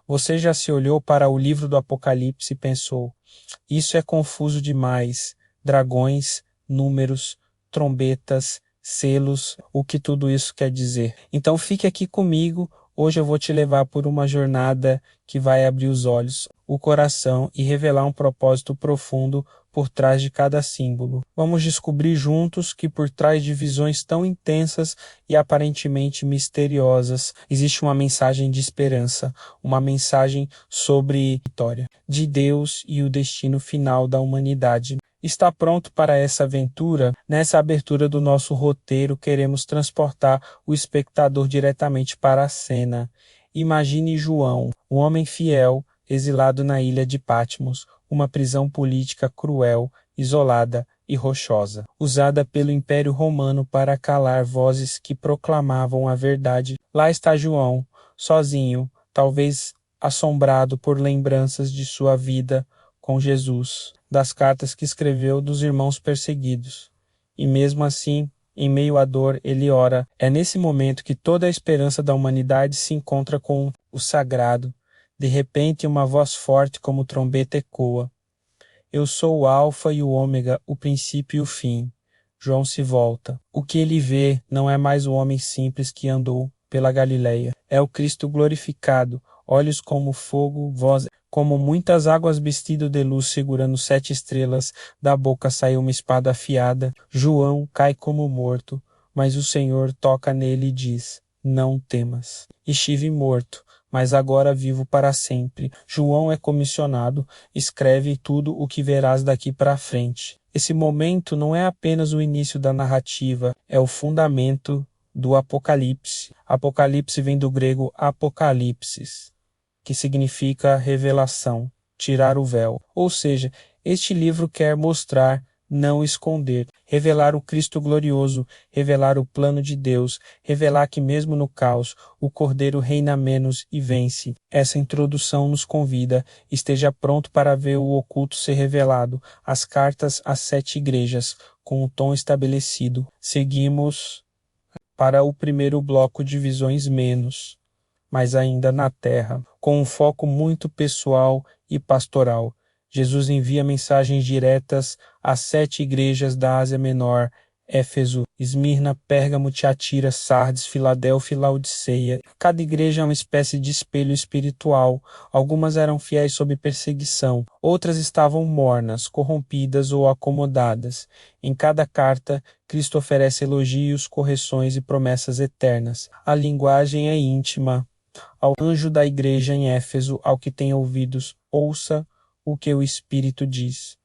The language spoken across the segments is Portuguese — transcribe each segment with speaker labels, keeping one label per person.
Speaker 1: Você já se olhou para o livro do Apocalipse e pensou: isso é confuso demais. Dragões, números, trombetas, selos, o que tudo isso quer dizer? Então fique aqui comigo. Hoje eu vou te levar por uma jornada que vai abrir os olhos, o coração e revelar um propósito profundo por trás de cada símbolo. Vamos descobrir juntos que por trás de visões tão intensas e aparentemente misteriosas, existe uma mensagem de esperança, uma mensagem sobre vitória de Deus e o destino final da humanidade. Está pronto para essa aventura? Nessa abertura do nosso roteiro, queremos transportar o espectador diretamente para a cena. Imagine João, um homem fiel, exilado na ilha de Patmos, uma prisão política cruel, isolada e rochosa, usada pelo Império Romano para calar vozes que proclamavam a verdade. Lá está João, sozinho, talvez assombrado por lembranças de sua vida com Jesus, das cartas que escreveu dos irmãos perseguidos. E mesmo assim, em meio à dor, ele ora. É nesse momento que toda a esperança da humanidade se encontra com o sagrado. De repente, uma voz forte como trombeta ecoa. Eu sou o Alfa e o Ômega, o princípio e o fim. João se volta. O que ele vê não é mais o homem simples que andou pela Galileia. É o Cristo glorificado, olhos como fogo, voz como muitas águas, vestido de luz, segurando 7 estrelas. Da boca saiu uma espada afiada. João cai como morto, mas o Senhor toca nele e diz: não temas. Estive morto, mas agora vivo para sempre. João é comissionado, escreve tudo o que verás daqui para frente. Esse momento não é apenas o início da narrativa, é o fundamento do Apocalipse. Apocalipse vem do grego apocalipsis, que significa revelação, tirar o véu. Ou seja, este livro quer mostrar, não esconder, revelar o Cristo glorioso, revelar o plano de Deus, revelar que mesmo no caos, o Cordeiro reina menos e vence. Essa introdução nos convida, esteja pronto para ver o oculto ser revelado, as cartas às 7 igrejas, com o tom estabelecido. Seguimos para o primeiro bloco de visões menos, mas ainda na terra, com um foco muito pessoal e pastoral. Jesus envia mensagens diretas às 7 igrejas da Ásia Menor: Éfeso, Esmirna, Pérgamo, Tiatira, Sardes, Filadélfia e Laodiceia. Cada igreja é uma espécie de espelho espiritual. Algumas eram fiéis sob perseguição, outras estavam mornas, corrompidas ou acomodadas. Em cada carta, Cristo oferece elogios, correções e promessas eternas. A linguagem é íntima. Ao anjo da igreja em Éfeso, ao que tem ouvidos, ouça o que o Espírito diz.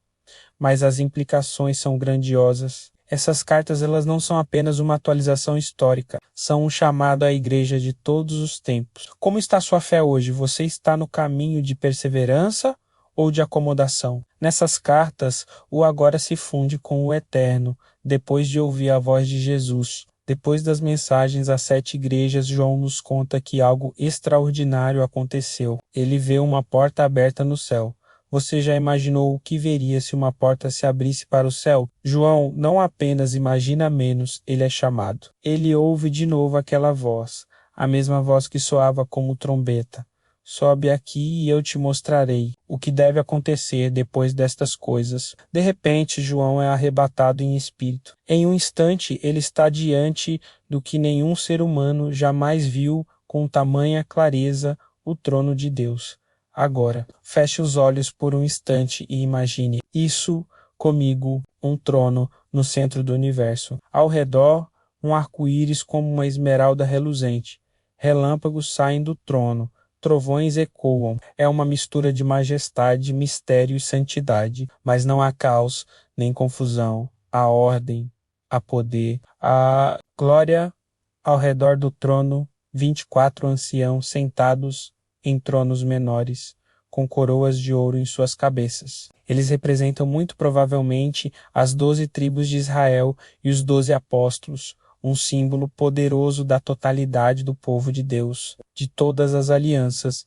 Speaker 1: Mas as implicações são grandiosas. Essas cartas elas não são apenas uma atualização histórica, são um chamado à igreja de todos os tempos. Como está sua fé hoje? Você está no caminho de perseverança ou de acomodação? Nessas cartas, o agora se funde com o eterno, depois de ouvir a voz de Jesus. Depois das mensagens às 7 igrejas, João nos conta que algo extraordinário aconteceu. Ele vê uma porta aberta no céu. Você já imaginou o que veria se uma porta se abrisse para o céu? João não apenas imagina menos, ele é chamado. Ele ouve de novo aquela voz, a mesma voz que soava como trombeta. Sobe aqui e eu te mostrarei o que deve acontecer depois destas coisas. De repente, João é arrebatado em espírito. Em um instante, ele está diante do que nenhum ser humano jamais viu com tamanha clareza, o trono de Deus. Agora, feche os olhos por um instante e imagine isso comigo, um trono no centro do universo. Ao redor, um arco-íris como uma esmeralda reluzente. Relâmpagos saem do trono. Trovões ecoam. É uma mistura de majestade, mistério e santidade. Mas não há caos, nem confusão. Há ordem, há poder, há glória ao redor do trono. 24 anciãos sentados em tronos menores, com coroas de ouro em suas cabeças. Eles representam muito provavelmente as 12 tribos de Israel e os 12 apóstolos, um símbolo poderoso da totalidade do povo de Deus, de todas as alianças,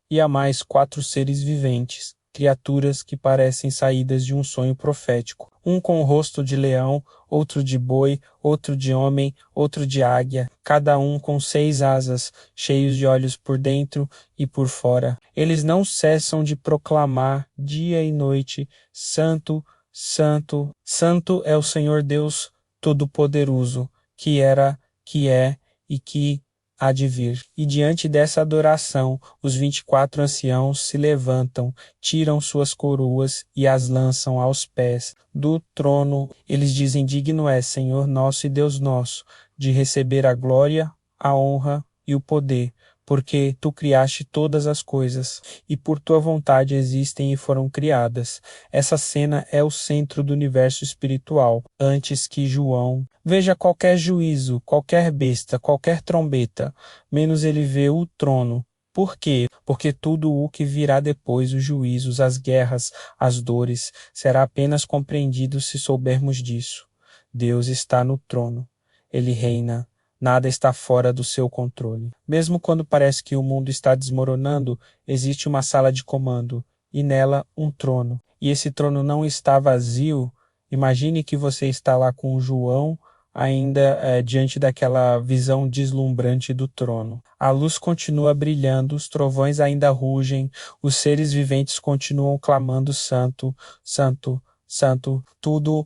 Speaker 1: e há mais 4 seres viventes, criaturas que parecem saídas de um sonho profético. um com o rosto de leão, outro de boi, outro de homem, outro de águia, cada um com 6 asas, cheios de olhos por dentro e por fora. Eles não cessam de proclamar dia e noite: Santo, Santo, Santo é o Senhor Deus Todo-Poderoso, que era, que é e que há de vir. E diante dessa adoração, os 24 anciãos se levantam, tiram suas coroas e as lançam aos pés do trono. Eles dizem: digno é, Senhor nosso e Deus nosso, de receber a glória, a honra e o poder, porque tu criaste todas as coisas, e por tua vontade existem e foram criadas. Essa cena é o centro do universo espiritual, antes que João veja qualquer juízo, qualquer besta, qualquer trombeta, menos ele vê o trono. Por quê? Porque tudo o que virá depois, os juízos, as guerras, as dores, será apenas compreendido se soubermos disso. Deus está no trono. Ele reina. Nada está fora do seu controle. Mesmo quando parece que o mundo está desmoronando, existe uma sala de comando e nela um trono. E esse trono não está vazio. Imagine que você está lá com João ainda diante daquela visão deslumbrante do trono. A luz continua brilhando, os trovões ainda rugem, os seres viventes continuam clamando santo, santo, santo. Tudo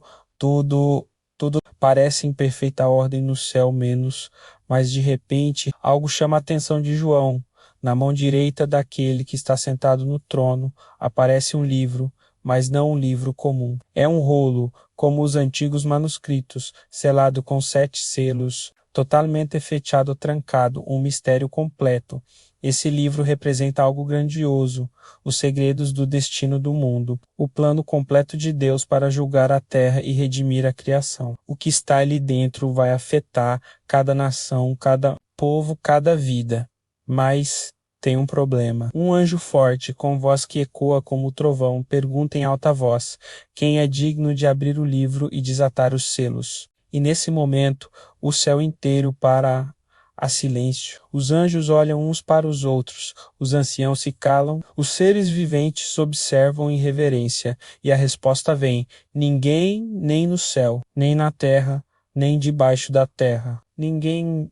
Speaker 1: parece em perfeita ordem no céu menos, mas de repente algo chama a atenção de João. Na mão direita daquele que está sentado no trono aparece um livro, mas não um livro comum. É um rolo, como os antigos manuscritos, selado com 7 selos, totalmente fechado, trancado, um mistério completo. Esse livro representa algo grandioso, os segredos do destino do mundo, o plano completo de Deus para julgar a terra e redimir a criação. O que está ali dentro vai afetar cada nação, cada povo, cada vida. Mas tem um problema. Um anjo forte, com voz que ecoa como o trovão, pergunta em alta voz: quem é digno de abrir o livro e desatar os selos? E nesse momento, o céu inteiro para a silêncio. Os anjos olham uns para os outros, os anciãos se calam, os seres viventes observam em reverência, e a resposta vem: ninguém, nem no céu, nem na terra, nem debaixo da terra. Ninguém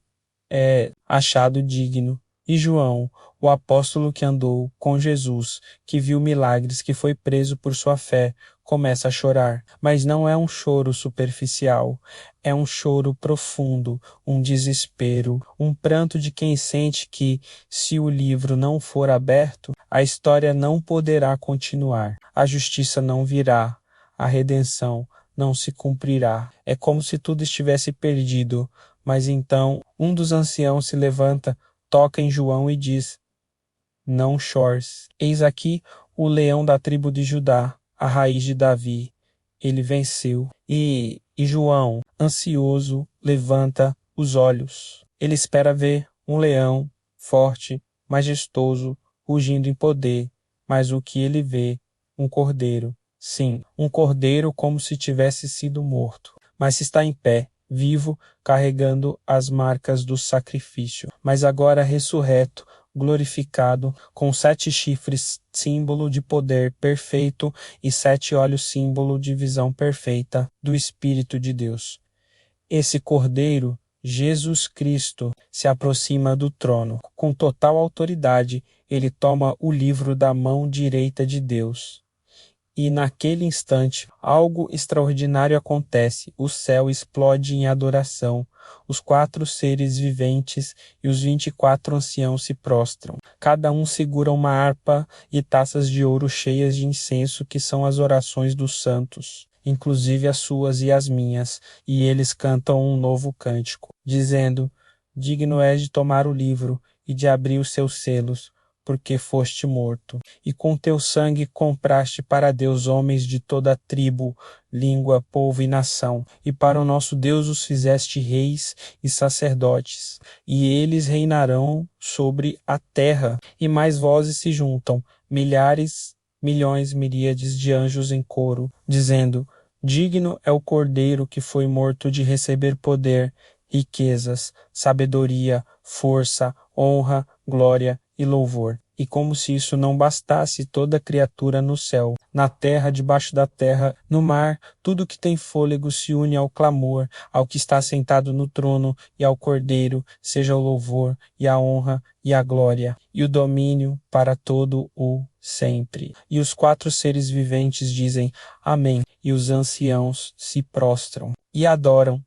Speaker 1: é achado digno. E João, o apóstolo que andou com Jesus, que viu milagres, que foi preso por sua fé, começa a chorar. Mas não é um choro superficial, é um choro profundo, um desespero, um pranto de quem sente que, se o livro não for aberto, a história não poderá continuar, a justiça não virá, a redenção não se cumprirá. É como se tudo estivesse perdido. Mas então um dos anciãos se levanta, toca em João e diz: não chores. Eis aqui o leão da tribo de Judá, a raiz de Davi. Ele venceu. E João, ansioso, levanta os olhos. Ele espera ver um leão forte, majestoso, rugindo em poder. Mas o que ele vê? Um cordeiro. Sim, um cordeiro como se tivesse sido morto. Mas está em pé, vivo, carregando as marcas do sacrifício, mas agora ressurreto, glorificado, com 7 chifres, símbolo de poder perfeito, e 7 olhos, símbolo de visão perfeita do Espírito de Deus. Esse Cordeiro, Jesus Cristo, se aproxima do trono. Com total autoridade, ele toma o livro da mão direita de Deus. E naquele instante, algo extraordinário acontece. O céu explode em adoração. Os 4 seres viventes e os 24 anciãos se prostram. Cada um segura uma harpa e taças de ouro cheias de incenso, que são as orações dos santos, inclusive as suas e as minhas. E eles cantam um novo cântico, dizendo: digno és de tomar o livro e de abrir os seus selos, porque foste morto, e com teu sangue compraste para Deus homens de toda tribo, língua, povo e nação, e para o nosso Deus os fizeste reis e sacerdotes, e eles reinarão sobre a terra. E mais vozes se juntam, milhares, milhões, miríades de anjos em coro, dizendo: digno é o Cordeiro que foi morto de receber poder, riquezas, sabedoria, força, honra, glória e louvor. E como se isso não bastasse, toda criatura no céu, na terra, debaixo da terra, no mar, tudo que tem fôlego se une ao clamor, ao que está sentado no trono e ao Cordeiro, seja o louvor e a honra e a glória e o domínio para todo o sempre. E os 4 seres viventes dizem amém, e os anciãos se prostram e adoram.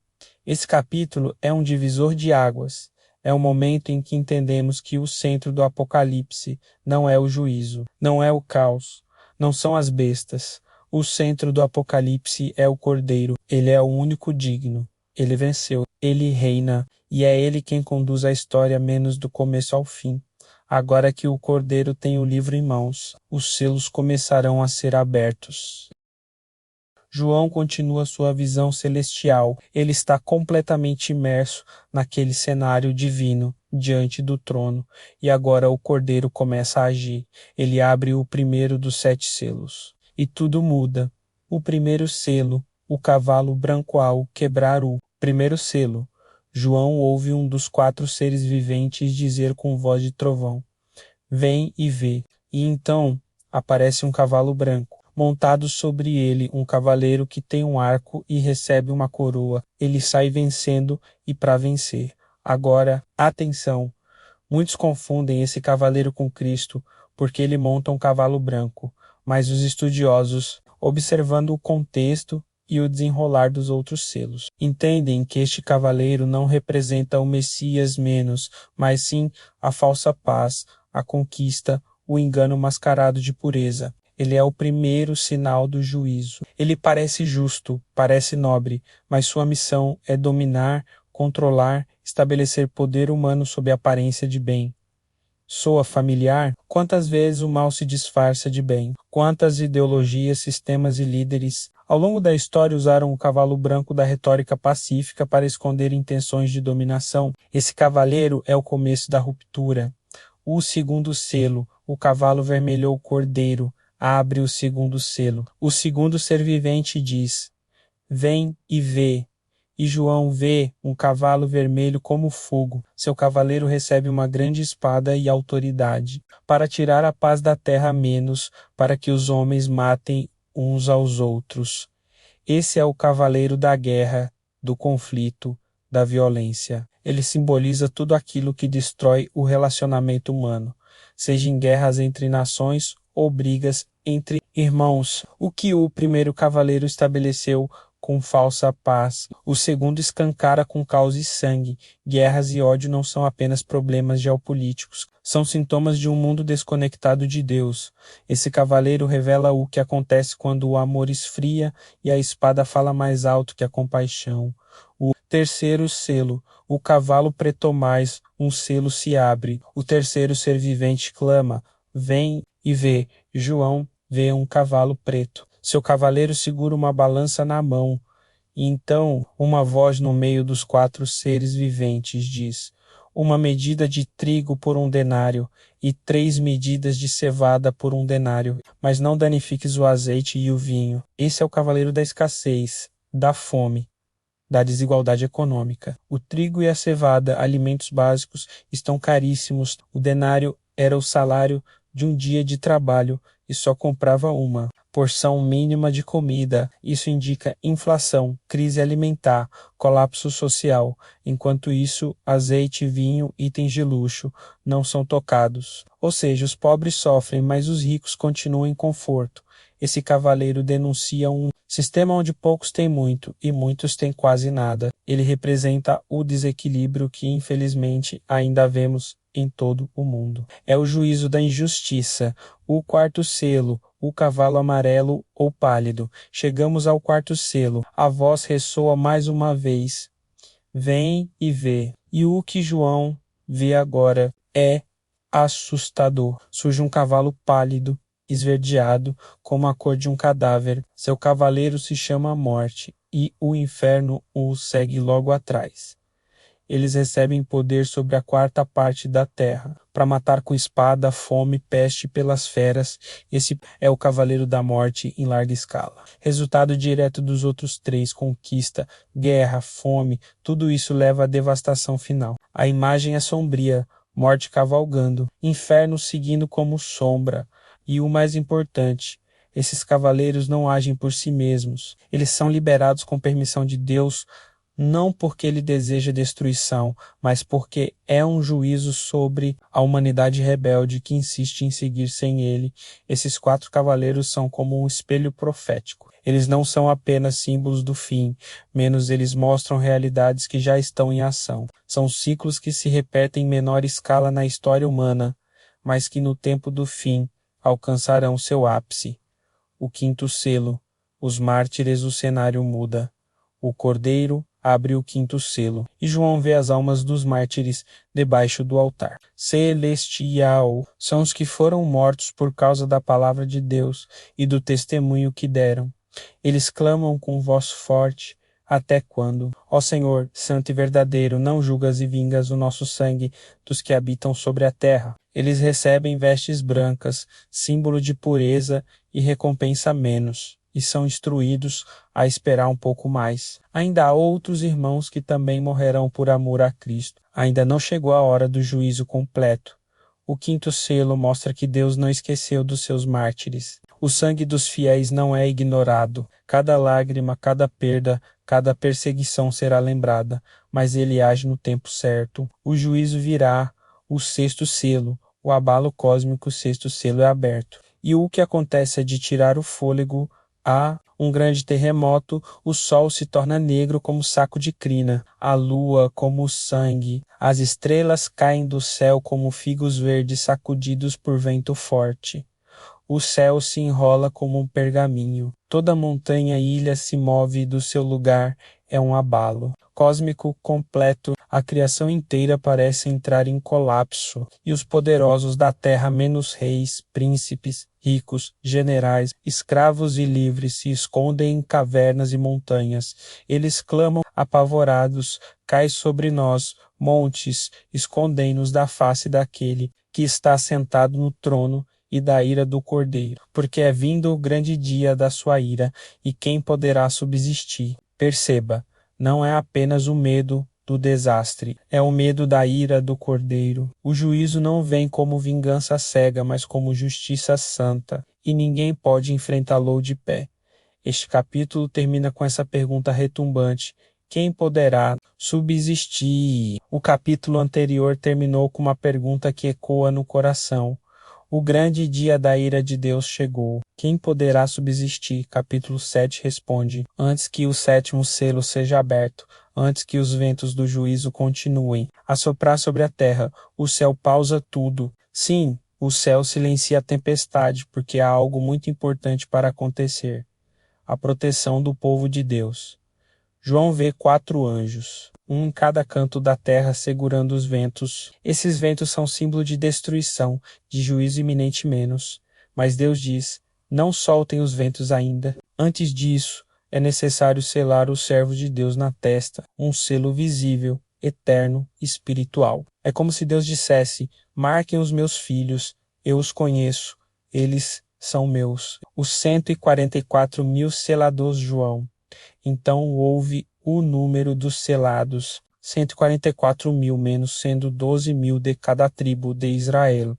Speaker 1: Esse capítulo é um divisor de águas. É o momento em que entendemos que o centro do Apocalipse não é o juízo, não é o caos, não são as bestas. O centro do Apocalipse é o Cordeiro. Ele é o único digno. Ele venceu. Ele reina. E é ele quem conduz a história menos do começo ao fim. Agora que o Cordeiro tem o livro em mãos, os selos começarão a ser abertos. João continua sua visão celestial. Ele está completamente imerso naquele cenário divino diante do trono. E agora o Cordeiro começa a agir. Ele abre o primeiro dos 7 selos. E tudo muda. O primeiro selo, o cavalo branco ao quebrar o primeiro selo. João ouve um dos 4 seres viventes dizer com voz de trovão: vem e vê. E então aparece um cavalo branco. Montado sobre ele um cavaleiro que tem um arco e recebe uma coroa. Ele sai vencendo e para vencer. Agora, atenção! Muitos confundem esse cavaleiro com Cristo porque ele monta um cavalo branco, mas os estudiosos, observando o contexto e o desenrolar dos outros selos, entendem que este cavaleiro não representa o Messias menos, mas sim a falsa paz, a conquista, o engano mascarado de pureza. Ele é o primeiro sinal do juízo. Ele parece justo, parece nobre, mas sua missão é dominar, controlar, estabelecer poder humano sob a aparência de bem. Soa familiar? Quantas vezes o mal se disfarça de bem? Quantas ideologias, sistemas e líderes, ao longo da história, usaram o cavalo branco da retórica pacífica para esconder intenções de dominação? Esse cavaleiro é o começo da ruptura. O segundo selo, o cavalo vermelho ou cordeiro, abre o segundo selo. O segundo ser vivente diz: vem e vê. E João vê um cavalo vermelho como fogo. Seu cavaleiro recebe uma grande espada e autoridade para tirar a paz da terra menos, para que os homens matem uns aos outros. Esse é o cavaleiro da guerra, do conflito, da violência. Ele simboliza tudo aquilo que destrói o relacionamento humano, seja em guerras entre nações ou brigas entre irmãos. O que o primeiro cavaleiro estabeleceu com falsa paz, o segundo escancara com caos e sangue. Guerras e ódio não são apenas problemas geopolíticos, são sintomas de um mundo desconectado de Deus. Esse cavaleiro revela o que acontece quando o amor esfria e a espada fala mais alto que a compaixão. O terceiro selo, o cavalo pretomais, um selo se abre. O terceiro ser vivente clama: vem e vê. João vê um cavalo preto. Seu cavaleiro segura uma balança na mão. E então uma voz no meio dos 4 seres viventes diz: uma medida de trigo por 1 denário e 3 medidas de cevada por 1 denário, mas não danifiques o azeite e o vinho. Esse é o cavaleiro da escassez, da fome, da desigualdade econômica. O trigo e a cevada, alimentos básicos, estão caríssimos. O denário era o salário de um dia de trabalho e só comprava uma porção mínima de comida. Isso indica inflação, crise alimentar, colapso social. Enquanto isso, azeite, vinho, itens de luxo não são tocados. Ou seja, os pobres sofrem, mas os ricos continuam em conforto. Esse cavaleiro denuncia um sistema onde poucos têm muito e muitos têm quase nada. Ele representa o desequilíbrio que, infelizmente, ainda vemos em todo o mundo. É o juízo da injustiça. O 4º selo, o cavalo amarelo ou pálido. Chegamos ao 4º selo. A voz ressoa mais uma vez: vem e vê. E o que João vê agora é assustador. Surge um cavalo pálido, esverdeado, como a cor de um cadáver. Seu cavaleiro se chama Morte, e o inferno o segue logo atrás. Eles recebem poder sobre a 4ª parte da terra, para matar com espada, fome, peste pelas feras. Esse é o Cavaleiro da Morte em larga escala. Resultado direto dos outros 3, conquista, guerra, fome, tudo isso leva à devastação final. A imagem é sombria, morte cavalgando, inferno seguindo como sombra. E o mais importante, esses cavaleiros não agem por si mesmos. Eles são liberados com permissão de Deus, não porque ele deseja destruição, mas porque é um juízo sobre a humanidade rebelde que insiste em seguir sem ele. Esses 4 cavaleiros são como um espelho profético. Eles não são apenas símbolos do fim, menos eles mostram realidades que já estão em ação. São ciclos que se repetem em menor escala na história humana, mas que no tempo do fim alcançarão seu ápice. O 5º selo. Os mártires, o cenário muda. O Cordeiro abre o 5º selo, e João vê as almas dos mártires debaixo do altar. Celestial são os que foram mortos por causa da palavra de Deus e do testemunho que deram. Eles clamam com voz forte: até quando? Ó Senhor, santo e verdadeiro, não julgas e vingas o nosso sangue dos que habitam sobre a terra. Eles recebem vestes brancas, símbolo de pureza e recompensa menos, e são instruídos a esperar um pouco mais. Ainda há outros irmãos que também morrerão por amor a Cristo. Ainda não chegou a hora do juízo completo. O 5º selo mostra que Deus não esqueceu dos seus mártires. O sangue dos fiéis não é ignorado. Cada lágrima, cada perda, cada perseguição será lembrada, mas ele age no tempo certo. O juízo virá, o 6º selo, o abalo cósmico, o 6º selo é aberto. E o que acontece é de tirar o fôlego. Há um grande terremoto, o sol se torna negro como saco de crina, a lua como sangue, as estrelas caem do céu como figos verdes sacudidos por vento forte. O céu se enrola como um pergaminho, toda montanha e ilha se move do seu lugar, é um abalo cósmico completo, a criação inteira parece entrar em colapso, e os poderosos da terra, menos reis, príncipes, ricos, generais, escravos e livres, se escondem em cavernas e montanhas. Eles clamam apavorados: cai sobre nós, montes, escondem-nos da face daquele que está sentado no trono e da ira do Cordeiro, porque é vindo o grande dia da sua ira, e quem poderá subsistir? Perceba, não é apenas o medo do desastre, é o medo da ira do Cordeiro. O juízo não vem como vingança cega, mas como justiça santa, e ninguém pode enfrentá-lo de pé. Este capítulo termina com essa pergunta retumbante: quem poderá subsistir? O capítulo anterior terminou com uma pergunta que ecoa no coração: o grande dia da ira de Deus chegou. Quem poderá subsistir? Capítulo 7 responde: antes que o 7º selo seja aberto, antes que os ventos do juízo continuem a soprar sobre a terra, o céu pausa tudo. Sim, o céu silencia a tempestade, porque há algo muito importante para acontecer: a proteção do povo de Deus. João vê 4 anjos, um em cada canto da terra segurando os ventos. Esses ventos são símbolo de destruição, de juízo iminente menos. Mas Deus diz: não soltem os ventos ainda. Antes disso, é necessário selar os servos de Deus na testa, um selo visível, eterno, espiritual. É como se Deus dissesse: marquem os meus filhos, eu os conheço, eles são meus. Os 144 mil seladores João. Então houve o número dos selados, 144 mil, menos sendo 12 mil de cada tribo de Israel.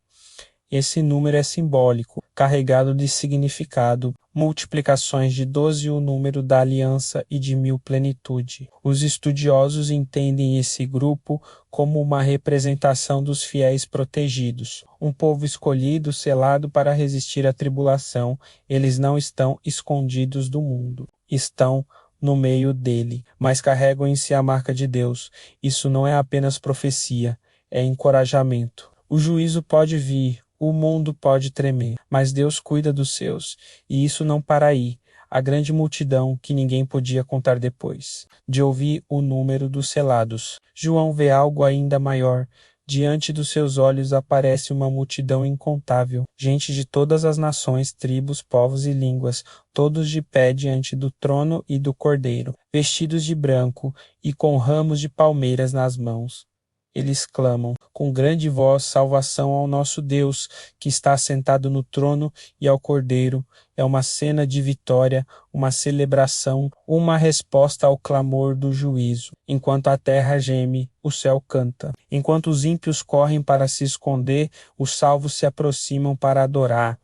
Speaker 1: Esse número é simbólico, carregado de significado, multiplicações de 12 o número da aliança e de 1000 plenitude. Os estudiosos entendem esse grupo como uma representação dos fiéis protegidos, um povo escolhido, selado para resistir à tribulação. Eles não estão escondidos do mundo, estão no meio dele, mas carregam em si a marca de Deus. Isso não é apenas profecia, é encorajamento. O juízo pode vir, o mundo pode tremer, mas Deus cuida dos seus, e isso não para aí. A grande multidão que ninguém podia contar depois de ouvir o número dos selados. João vê algo ainda maior. Diante dos seus olhos aparece uma multidão incontável, gente de todas as nações, tribos, povos e línguas, todos de pé diante do trono e do Cordeiro, vestidos de branco e com ramos de palmeiras nas mãos. Eles clamam: com grande voz, salvação ao nosso Deus, que está sentado no trono e ao Cordeiro. É uma cena de vitória, uma celebração, uma resposta ao clamor do juízo. Enquanto a terra geme, o céu canta. Enquanto os ímpios correm para se esconder, os salvos se aproximam para adorar.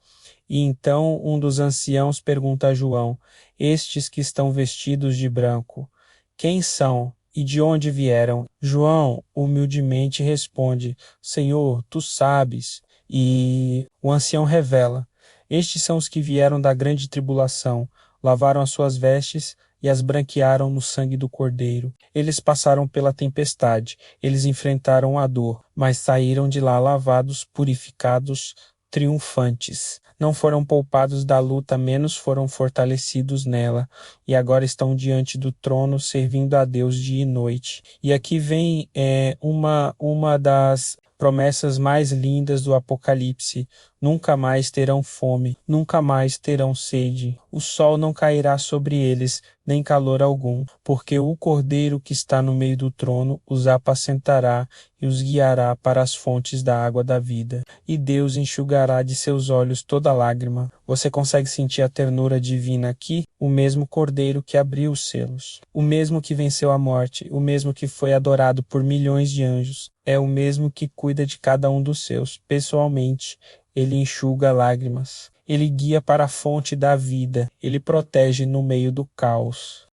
Speaker 1: E então um dos anciãos pergunta a João: estes que estão vestidos de branco, quem são e de onde vieram? João humildemente responde: Senhor, tu sabes. E o ancião revela: estes são os que vieram da grande tribulação, lavaram as suas vestes e as branquearam no sangue do Cordeiro. Eles passaram pela tempestade, eles enfrentaram a dor, mas saíram de lá lavados, purificados, triunfantes. Não foram poupados da luta, menos foram fortalecidos nela, e agora estão diante do trono, servindo a Deus dia e noite. E aqui vem uma das promessas mais lindas do Apocalipse: nunca mais terão fome, nunca mais terão sede. O sol não cairá sobre eles, nem calor algum, porque o Cordeiro que está no meio do trono os apacentará e os guiará para as fontes da água da vida. E Deus enxugará de seus olhos toda lágrima. Você consegue sentir a ternura divina aqui? O mesmo Cordeiro que abriu os selos, o mesmo que venceu a morte, o mesmo que foi adorado por milhões de anjos, é o mesmo que cuida de cada um dos seus, pessoalmente. Ele enxuga lágrimas. Ele guia para a fonte da vida. Ele protege no meio do caos.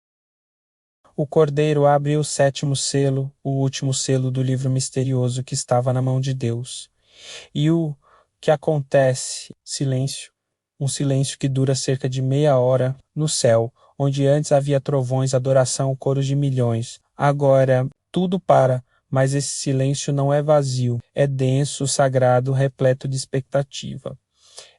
Speaker 1: O Cordeiro abre o 7º selo, o último selo do livro misterioso que estava na mão de Deus. E o que acontece? Silêncio. Um silêncio que dura cerca de meia hora no céu, onde antes havia trovões, adoração, coros de milhões. Agora tudo para. Mas esse silêncio não é vazio, é denso, sagrado, repleto de expectativa.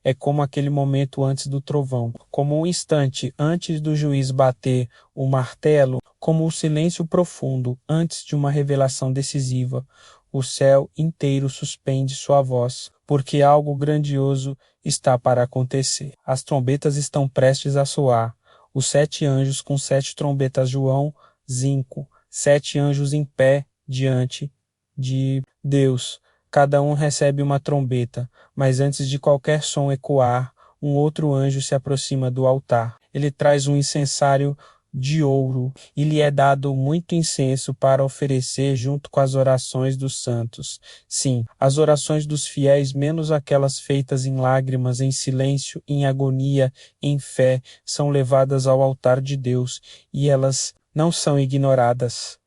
Speaker 1: É como aquele momento antes do trovão, como um instante antes do juiz bater o martelo, como o silêncio profundo antes de uma revelação decisiva. O céu inteiro suspende sua voz, porque algo grandioso está para acontecer. As trombetas estão prestes a soar. Os 7 anjos com 7 trombetas, João 5, 7 anjos em pé, diante de Deus. Cada um recebe uma trombeta, mas antes de qualquer som ecoar, um outro anjo se aproxima do altar. Ele traz um incensário de ouro e lhe é dado muito incenso para oferecer junto com as orações dos santos. Sim, as orações dos fiéis, menos aquelas feitas em lágrimas, em silêncio, em agonia, em fé, são levadas ao altar de Deus e elas não são ignoradas.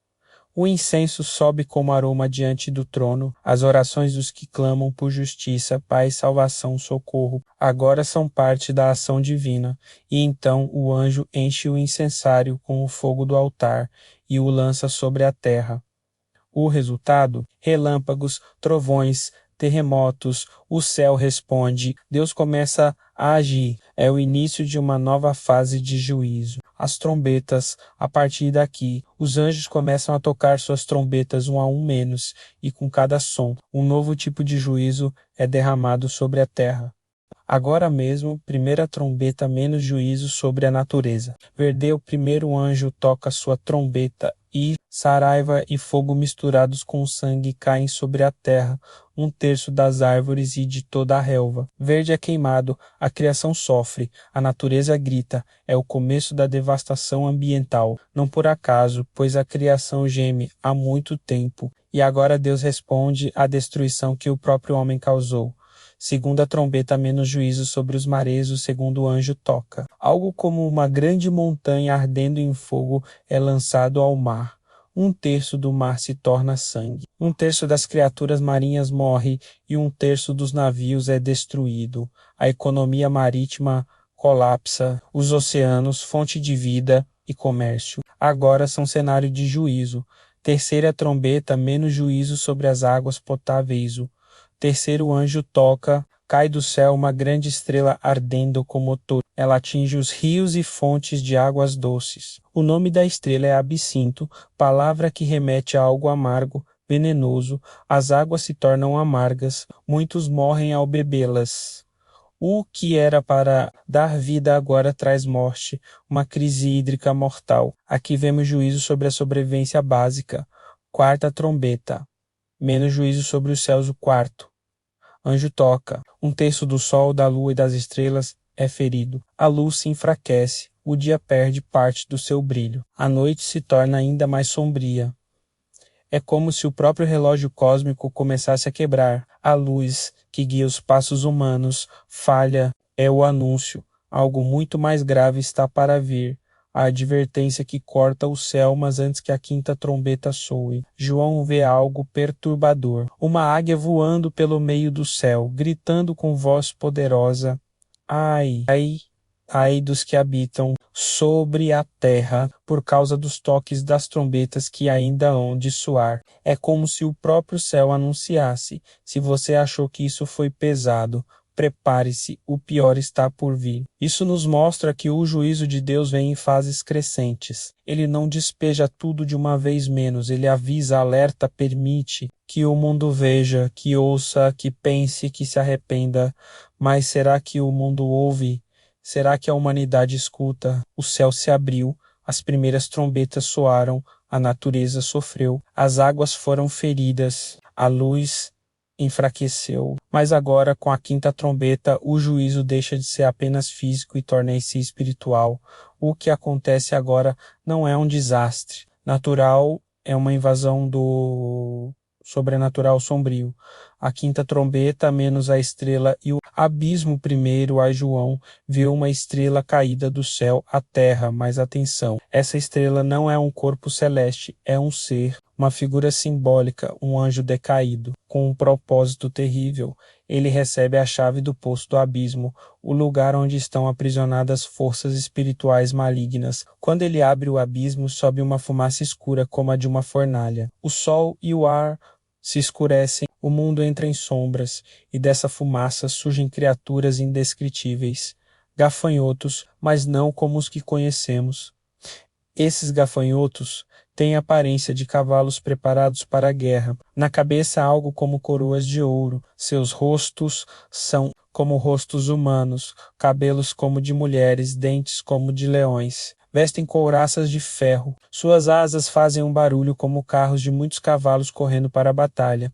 Speaker 1: O incenso sobe como aroma diante do trono. As orações dos que clamam por justiça, paz, salvação, socorro, agora são parte da ação divina. E então o anjo enche o incensário com o fogo do altar e o lança sobre a terra. O resultado? Relâmpagos, trovões, terremotos, o céu responde. Deus começa a agir. É o início de uma nova fase de juízo. As trombetas, a partir daqui, os anjos começam a tocar suas trombetas um a um menos, e com cada som, um novo tipo de juízo é derramado sobre a terra. Agora mesmo, primeira trombeta menos juízo sobre a natureza. Verde, o primeiro anjo toca sua trombeta e saraiva e fogo misturados com sangue caem sobre a terra, 1/3 das árvores e de toda a relva. Verde é queimado, a criação sofre, a natureza grita, é o começo da devastação ambiental. Não por acaso, pois a criação geme há muito tempo, e agora Deus responde à destruição que o próprio homem causou. Segunda trombeta menos juízo sobre os mares, o segundo anjo toca. Algo como uma grande montanha ardendo em fogo é lançado ao mar. 1/3 do mar se torna sangue. 1/3 das criaturas marinhas morre e 1/3 dos navios é destruído. A economia marítima colapsa. Os oceanos, fonte de vida e comércio, agora são cenário de juízo. Terceira trombeta menos juízo sobre as águas potáveis. Terceiro anjo toca, cai do céu uma grande estrela ardendo com motor. Ela atinge os rios e fontes de águas doces. O nome da estrela é Absinto, palavra que remete a algo amargo, venenoso. As águas se tornam amargas, muitos morrem ao bebê-las. O que era para dar vida agora traz morte, uma crise hídrica mortal. Aqui vemos juízo sobre a sobrevivência básica. Quarta trombeta. menos juízo sobre os céus. O quarto anjo toca. Um terço do sol, da lua e das estrelas é ferido. A luz se enfraquece. O dia perde parte do seu brilho. A noite se torna ainda mais sombria. É como se o próprio relógio cósmico começasse a quebrar. A luz que guia os passos humanos falha. É o anúncio. Algo muito mais grave está para vir. A advertência que corta o céu, mas antes que a quinta trombeta soe. João vê algo perturbador. Uma águia voando pelo meio do céu, gritando com voz poderosa: Ai, ai, ai dos que habitam sobre a terra por causa dos toques das trombetas que ainda hão de soar. É como se o próprio céu anunciasse: se você achou que isso foi pesado, prepare-se, o pior está por vir. Isso nos mostra que o juízo de Deus vem em fases crescentes. Ele não despeja tudo de uma vez menos, ele avisa, alerta, permite que o mundo veja, que ouça, que pense, que se arrependa. Mas será que o mundo ouve? Será que a humanidade escuta? O céu se abriu, as primeiras trombetas soaram, a natureza sofreu, as águas foram feridas, a luz enfraqueceu. Mas agora, com a quinta trombeta, o juízo deixa de ser apenas físico e torna-se espiritual. O que acontece agora não é um desastre natural, é uma invasão do sobrenatural sombrio. A quinta trombeta, menos a estrela e o abismo primeiro, a João viu uma estrela caída do céu à terra, mas atenção, essa estrela não é um corpo celeste, é um ser, uma figura simbólica, um anjo decaído, com um propósito terrível. Ele recebe a chave do poço do abismo, o lugar onde estão aprisionadas forças espirituais malignas. Quando ele abre o abismo, sobe uma fumaça escura como a de uma fornalha. O sol e o ar se escurecem, o mundo entra em sombras, e dessa fumaça surgem criaturas indescritíveis, gafanhotos, mas não como os que conhecemos. Esses gafanhotos têm aparência de cavalos preparados para a guerra. Na cabeça algo como coroas de ouro. Seus rostos são como rostos humanos, cabelos como de mulheres, dentes como de leões. Vestem couraças de ferro. Suas asas fazem um barulho como carros de muitos cavalos correndo para a batalha.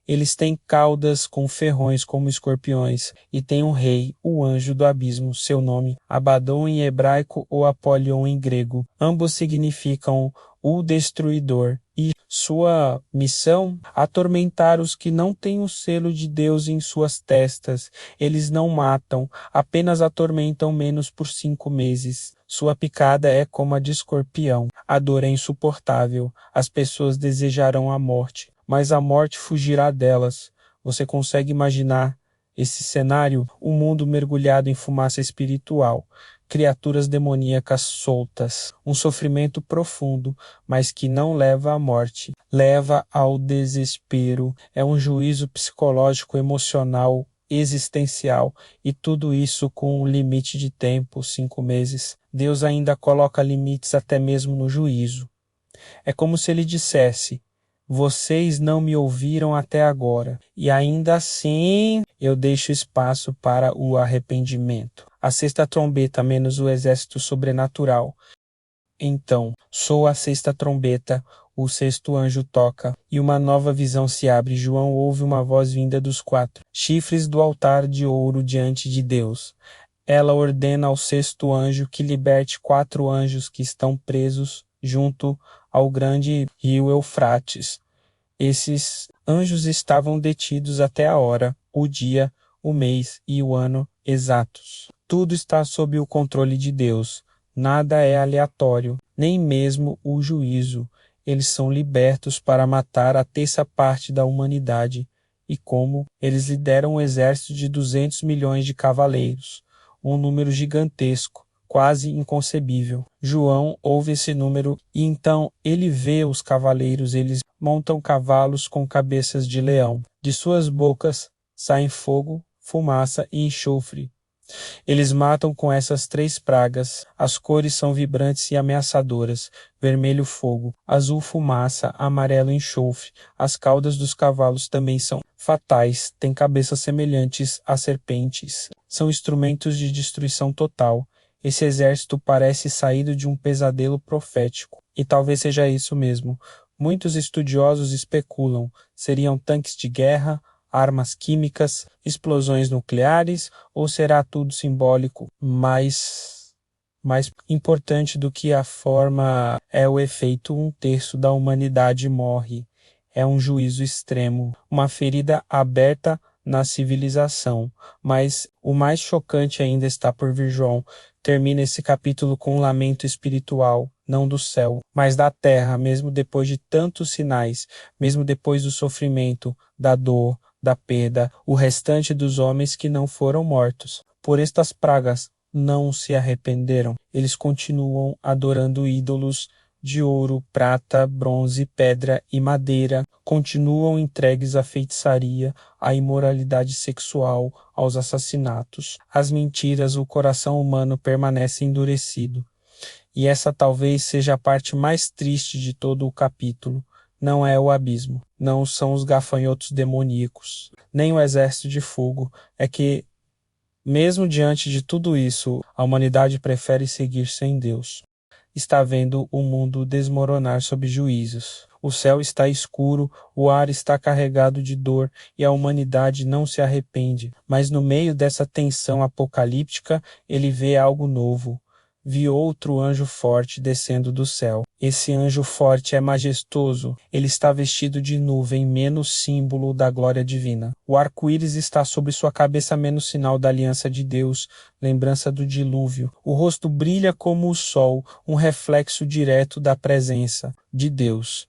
Speaker 1: Eles têm caudas com ferrões como escorpiões, e têm um rei, o anjo do abismo, seu nome, Abaddon em hebraico ou Apolion em grego. Ambos significam o destruidor, e sua missão, atormentar os que não têm o selo de Deus em suas testas. Eles não matam, apenas atormentam menos por 5 meses. Sua picada é como a de escorpião. A dor é insuportável. As pessoas desejarão a morte, mas a morte fugirá delas. Você consegue imaginar esse cenário? Um mundo mergulhado em fumaça espiritual, criaturas demoníacas soltas, um sofrimento profundo, mas que não leva à morte, leva ao desespero. É um juízo psicológico, emocional, existencial, e tudo isso com um limite de tempo, 5 meses. Deus ainda coloca limites até mesmo no juízo. É como se ele dissesse: vocês não me ouviram até agora, e ainda assim eu deixo espaço para o arrependimento. A sexta trombeta menos o exército sobrenatural. Então, soa a sexta trombeta, o sexto anjo toca, e uma nova visão se abre. João ouve uma voz vinda dos 4 chifres do altar de ouro diante de Deus. Ela ordena ao sexto anjo que liberte 4 anjos que estão presos junto ao grande rio Eufrates. Esses anjos estavam detidos até a hora, o dia, o mês e o ano exatos. Tudo está sob o controle de Deus. Nada é aleatório, nem mesmo o juízo. Eles são libertos para matar a terça parte da humanidade. E como eles lideram um exército de 200 milhões de cavaleiros, um número gigantesco, quase inconcebível. João ouve esse número e então ele vê os cavaleiros. Eles montam cavalos com cabeças de leão. De suas bocas saem fogo, fumaça e enxofre. Eles matam com essas 3 pragas. As cores são vibrantes e ameaçadoras: vermelho fogo, azul fumaça, amarelo enxofre. As caudas dos cavalos também são fatais, têm cabeças semelhantes a serpentes. São instrumentos de destruição total. Esse exército parece saído de um pesadelo profético. E talvez seja isso mesmo. Muitos estudiosos especulam: seriam tanques de guerra, armas químicas, explosões nucleares, ou será tudo simbólico? Mais importante do que a forma é o efeito: um terço da humanidade morre. É um juízo extremo, uma ferida aberta na civilização. Mas o mais chocante ainda está por vir. João termina esse capítulo com um lamento espiritual, não do céu, mas da terra, mesmo depois de tantos sinais, mesmo depois do sofrimento, da dor, da perda, o restante dos homens que não foram mortos por estas pragas não se arrependeram. Eles continuam adorando ídolos de ouro, prata, bronze, pedra e madeira, continuam entregues à feitiçaria, à imoralidade sexual, aos assassinatos, às mentiras. O coração humano permanece endurecido. E essa talvez seja a parte mais triste de todo o capítulo. Não é o abismo, não são os gafanhotos demoníacos, nem o exército de fogo. É que, mesmo diante de tudo isso, a humanidade prefere seguir sem Deus. Está vendo o mundo desmoronar sob juízos. O céu está escuro, o ar está carregado de dor e a humanidade não se arrepende. Mas no meio dessa tensão apocalíptica, ele vê algo novo. Vi outro anjo forte descendo do céu. Esse anjo forte é majestoso. Ele está vestido de nuvem, menos símbolo da glória divina. O arco-íris está sobre sua cabeça, menos sinal da aliança de Deus, lembrança do dilúvio. O rosto brilha como o sol, um reflexo direto da presença de Deus.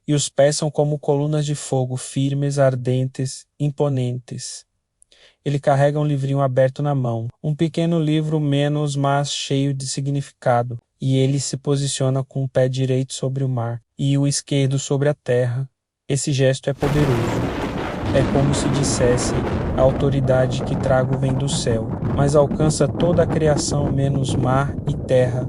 Speaker 1: E os pés são como colunas de fogo, firmes, ardentes, imponentes. Ele carrega um livrinho aberto na mão, um pequeno livro menos, mas cheio de significado, e ele se posiciona com o pé direito sobre o mar e o esquerdo sobre a terra. Esse gesto é poderoso. É como se dissesse: a autoridade que trago vem do céu, mas alcança toda a criação menos mar e terra.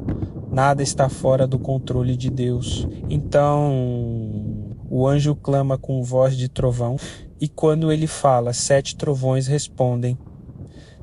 Speaker 1: Nada está fora do controle de Deus. Então, o anjo clama com voz de trovão, e quando ele fala, 7 trovões respondem.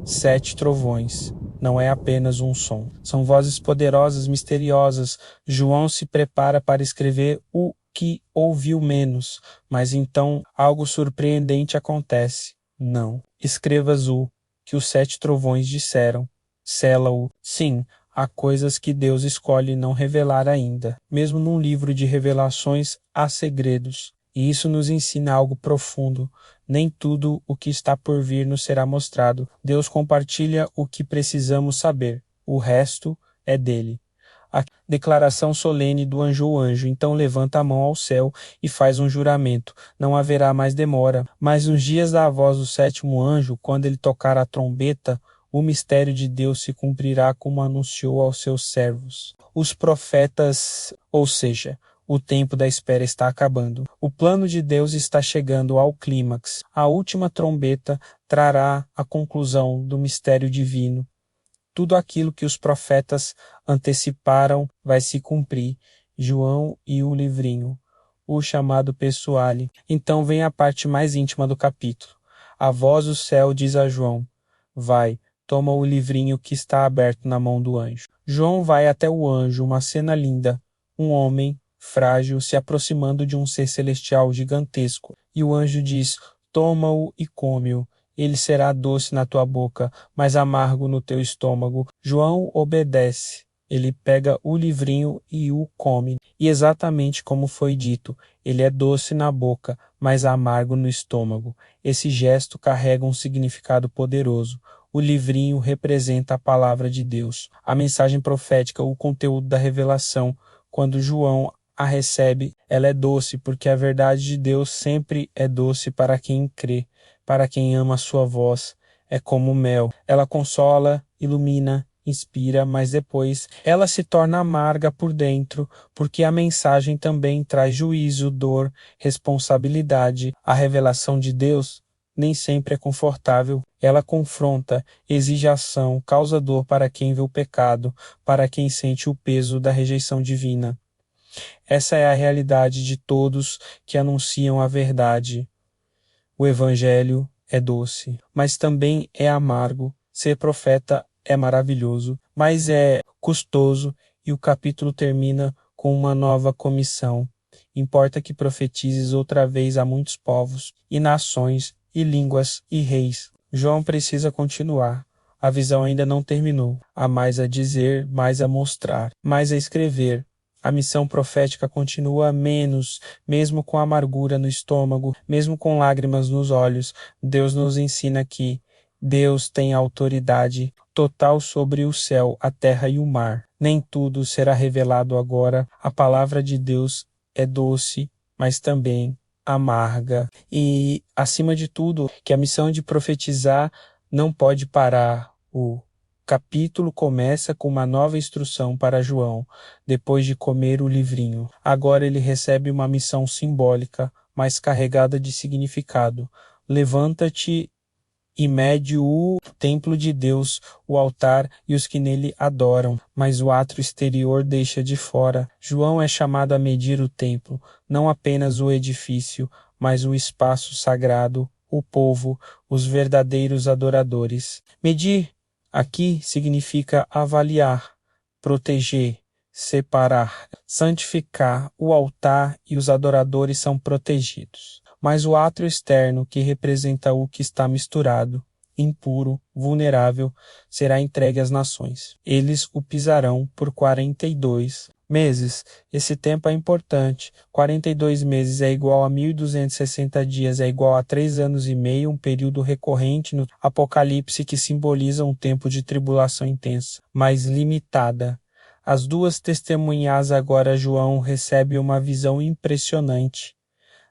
Speaker 1: 7 trovões. Não é apenas um som. São vozes poderosas, misteriosas. João se prepara para escrever o que ouviu menos, mas então algo surpreendente acontece. Não. Escrevas o que os 7 trovões disseram. Sela-o. Sim, há coisas que Deus escolhe não revelar ainda. Mesmo num livro de revelações, há segredos. E isso nos ensina algo profundo. Nem tudo o que está por vir nos será mostrado. Deus compartilha o que precisamos saber. O resto é dele. A declaração solene do anjo ao anjo. Então levanta a mão ao céu e faz um juramento. Não haverá mais demora. Mas nos dias da voz do 7º anjo, quando ele tocar a trombeta, o mistério de Deus se cumprirá como anunciou aos seus servos, os profetas, ou seja, o tempo da espera está acabando. O plano de Deus está chegando ao clímax. A última trombeta trará a conclusão do mistério divino. Tudo aquilo que os profetas anteciparam vai se cumprir. João e o livrinho, o chamado Pessoale. Então vem a parte mais íntima do capítulo. A voz do céu diz a João: vai, toma o livrinho que está aberto na mão do anjo. João vai até o anjo, uma cena linda. Um homem frágil, se aproximando de um ser celestial gigantesco. E o anjo diz: toma-o e come-o. Ele será doce na tua boca, mas amargo no teu estômago. João obedece. Ele pega o livrinho e o come. E exatamente como foi dito, ele é doce na boca, mas amargo no estômago. Esse gesto carrega um significado poderoso. O livrinho representa a palavra de Deus, a mensagem profética, o conteúdo da revelação. Quando João a recebe, ela é doce, porque a verdade de Deus sempre é doce para quem crê, para quem ama a sua voz. É como mel. Ela consola, ilumina, inspira, mas depois ela se torna amarga por dentro, porque a mensagem também traz juízo, dor, responsabilidade. A revelação de Deus nem sempre é confortável. Ela confronta, exige ação, causa dor para quem vê o pecado, para quem sente o peso da rejeição divina. Essa é a realidade de todos que anunciam a verdade. O evangelho é doce, mas também é amargo. Ser profeta é maravilhoso, mas é custoso, e o capítulo termina com uma nova comissão. Importa que profetizes outra vez a muitos povos, e nações, e línguas, e reis. João precisa continuar. A visão ainda não terminou. Há mais a dizer, mais a mostrar, mais a escrever. A missão profética continua menos, mesmo com amargura no estômago, mesmo com lágrimas nos olhos. Deus nos ensina que Deus tem autoridade total sobre o céu, a terra e o mar. Nem tudo será revelado agora. A palavra de Deus é doce, mas também amarga. E, acima de tudo, que a missão de profetizar não pode parar. O capítulo começa com uma nova instrução para João, depois de comer o livrinho. Agora ele recebe uma missão simbólica, mas carregada de significado. Levanta-te e mede o templo de Deus, o altar e os que nele adoram, mas o átrio exterior deixa de fora. João é chamado a medir o templo, não apenas o edifício, mas o espaço sagrado, o povo, os verdadeiros adoradores. Medir aqui significa avaliar, proteger, separar, santificar. O altar e os adoradores são protegidos. Mas o átrio externo, que representa o que está misturado, impuro, vulnerável, será entregue às nações. Eles o pisarão por 42 meses. Esse tempo é importante. 42 meses é igual a 1.260 dias, é igual a 3 anos e meio, um período recorrente no Apocalipse que simboliza um tempo de tribulação intensa, mas limitada. As duas testemunhas agora João recebe uma visão impressionante.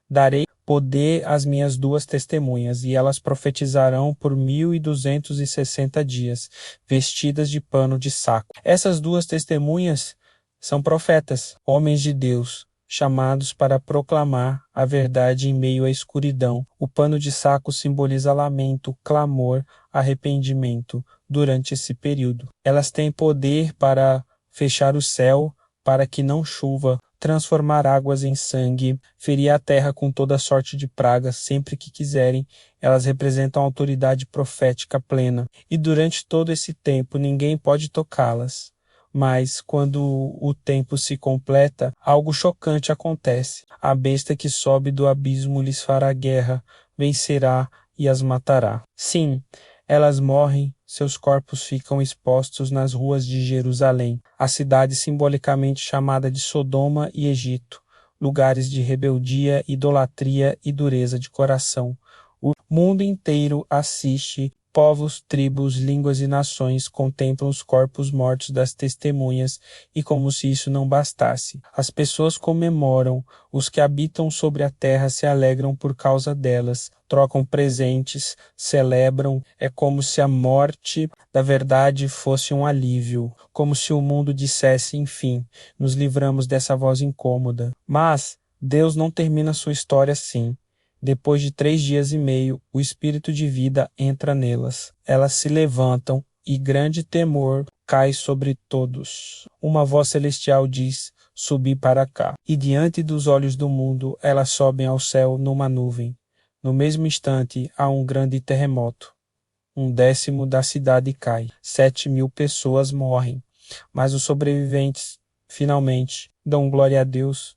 Speaker 1: Darei poder às minhas duas testemunhas, e elas profetizarão por 1.260 dias, vestidas de pano de saco. Essas duas testemunhas são profetas, homens de Deus, chamados para proclamar a verdade em meio à escuridão. O pano de saco simboliza lamento, clamor, arrependimento durante esse período. Elas têm poder para fechar o céu, para que não chova, transformar águas em sangue, ferir a terra com toda sorte de pragas sempre que quiserem. Elas representam a autoridade profética plena. E durante todo esse tempo ninguém pode tocá-las. Mas quando o tempo se completa, algo chocante acontece. A besta que sobe do abismo lhes fará guerra, vencerá e as matará. Sim, elas morrem, seus corpos ficam expostos nas ruas de Jerusalém, a cidade simbolicamente chamada de Sodoma e Egito, lugares de rebeldia, idolatria e dureza de coração. O mundo inteiro assiste. Povos, tribos, línguas e nações contemplam os corpos mortos das testemunhas, e como se isso não bastasse, as pessoas comemoram, os que habitam sobre a terra se alegram por causa delas, trocam presentes, celebram. É como se a morte da verdade fosse um alívio, como se o mundo dissesse, enfim, nos livramos dessa voz incômoda. Mas Deus não termina sua história assim. Depois de 3 dias e meio, o espírito de vida entra nelas. Elas se levantam e grande temor cai sobre todos. Uma voz celestial diz: subi para cá. E diante dos olhos do mundo, elas sobem ao céu numa nuvem. No mesmo instante, há um grande terremoto. 1/10 da cidade cai. 7.000 pessoas morrem. Mas os sobreviventes, finalmente, dão glória a Deus.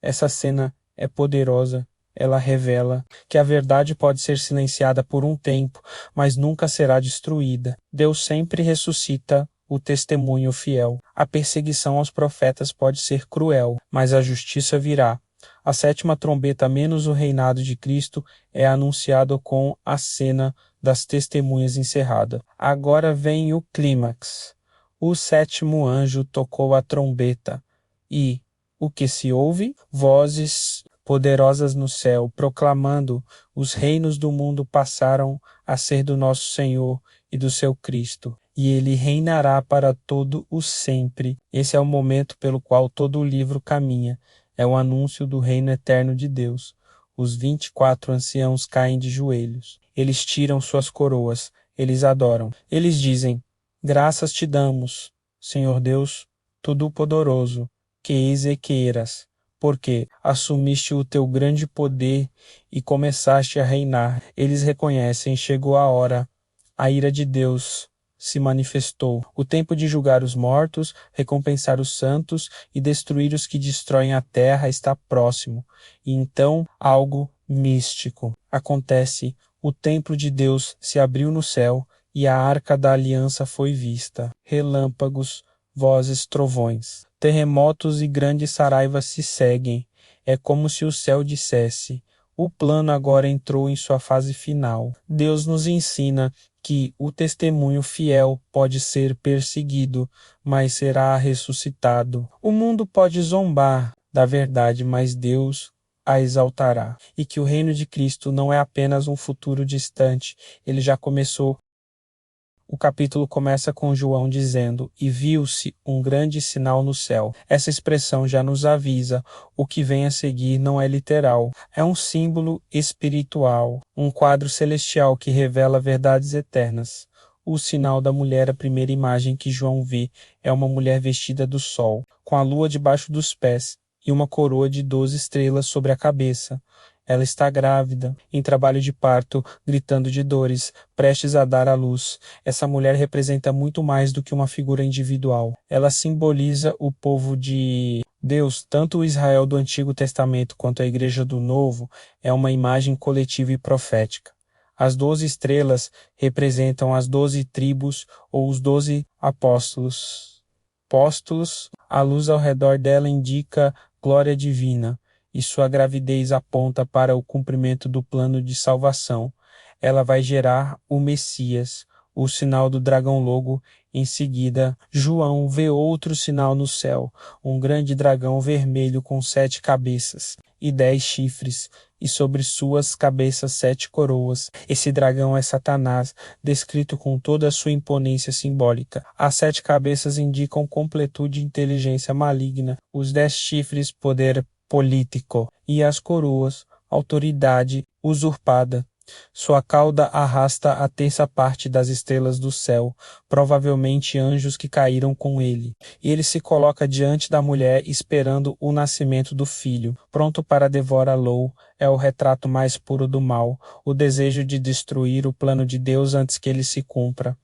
Speaker 1: Essa cena é poderosa. Ela revela que a verdade pode ser silenciada por um tempo, mas nunca será destruída. Deus sempre ressuscita o testemunho fiel. A perseguição aos profetas pode ser cruel, mas a justiça virá. A 7ª trombeta menos o reinado de Cristo é anunciado com a cena das testemunhas encerrada. Agora vem o clímax. O 7º anjo tocou a trombeta e o que se ouve? Vozes poderosas no céu, proclamando: os reinos do mundo passaram a ser do nosso Senhor e do seu Cristo, e ele reinará para todo o sempre. Esse é o momento pelo qual todo o livro caminha. É o anúncio do reino eterno de Deus. Os 24 anciãos caem de joelhos. Eles tiram suas coroas. Eles adoram. Eles dizem: graças te damos, Senhor Deus Todo-Poderoso, que eis e que eras, porque assumiste o teu grande poder e começaste a reinar. Eles reconhecem: chegou a hora. A ira de Deus se manifestou. O tempo de julgar os mortos, recompensar os santos e destruir os que destroem a terra está próximo. E então algo místico acontece. O templo de Deus se abriu no céu e a arca da aliança foi vista. Relâmpagos, vozes, trovões, terremotos e grandes saraivas se seguem. É como se o céu dissesse: o plano agora entrou em sua fase final. Deus nos ensina que o testemunho fiel pode ser perseguido, mas será ressuscitado. O mundo pode zombar da verdade, mas Deus a exaltará. E que o reino de Cristo não é apenas um futuro distante, ele já começou. O capítulo começa com João dizendo: e viu-se um grande sinal no céu. Essa expressão já nos avisa, o que vem a seguir não é literal, é um símbolo espiritual, um quadro celestial que revela verdades eternas. O sinal da mulher, a primeira imagem que João vê, é uma mulher vestida do sol, com a lua debaixo dos pés e uma coroa de 12 estrelas sobre a cabeça. Ela está grávida, em trabalho de parto, gritando de dores, prestes a dar à luz. Essa mulher representa muito mais do que uma figura individual. Ela simboliza o povo de Deus. Tanto o Israel do Antigo Testamento quanto a Igreja do Novo é uma imagem coletiva e profética. As 12 estrelas representam as 12 tribos ou os 12 apóstolos. A luz ao redor dela indica glória divina, e sua gravidez aponta para o cumprimento do plano de salvação. Ela vai gerar o Messias, o sinal do dragão logo. Em seguida, João vê outro sinal no céu, um grande dragão vermelho com 7 cabeças e 10 chifres, e sobre suas cabeças 7 coroas. Esse dragão é Satanás, descrito com toda a sua imponência simbólica. As 7 cabeças indicam completude e inteligência maligna, os 10 chifres, poder político, e as coroas, autoridade usurpada. Sua cauda arrasta a terça parte das estrelas do céu, provavelmente anjos que caíram com ele. E ele se coloca diante da mulher esperando o nascimento do filho, pronto para devorá-lo. É o retrato mais puro do mal, o desejo de destruir o plano de Deus antes que ele se cumpra.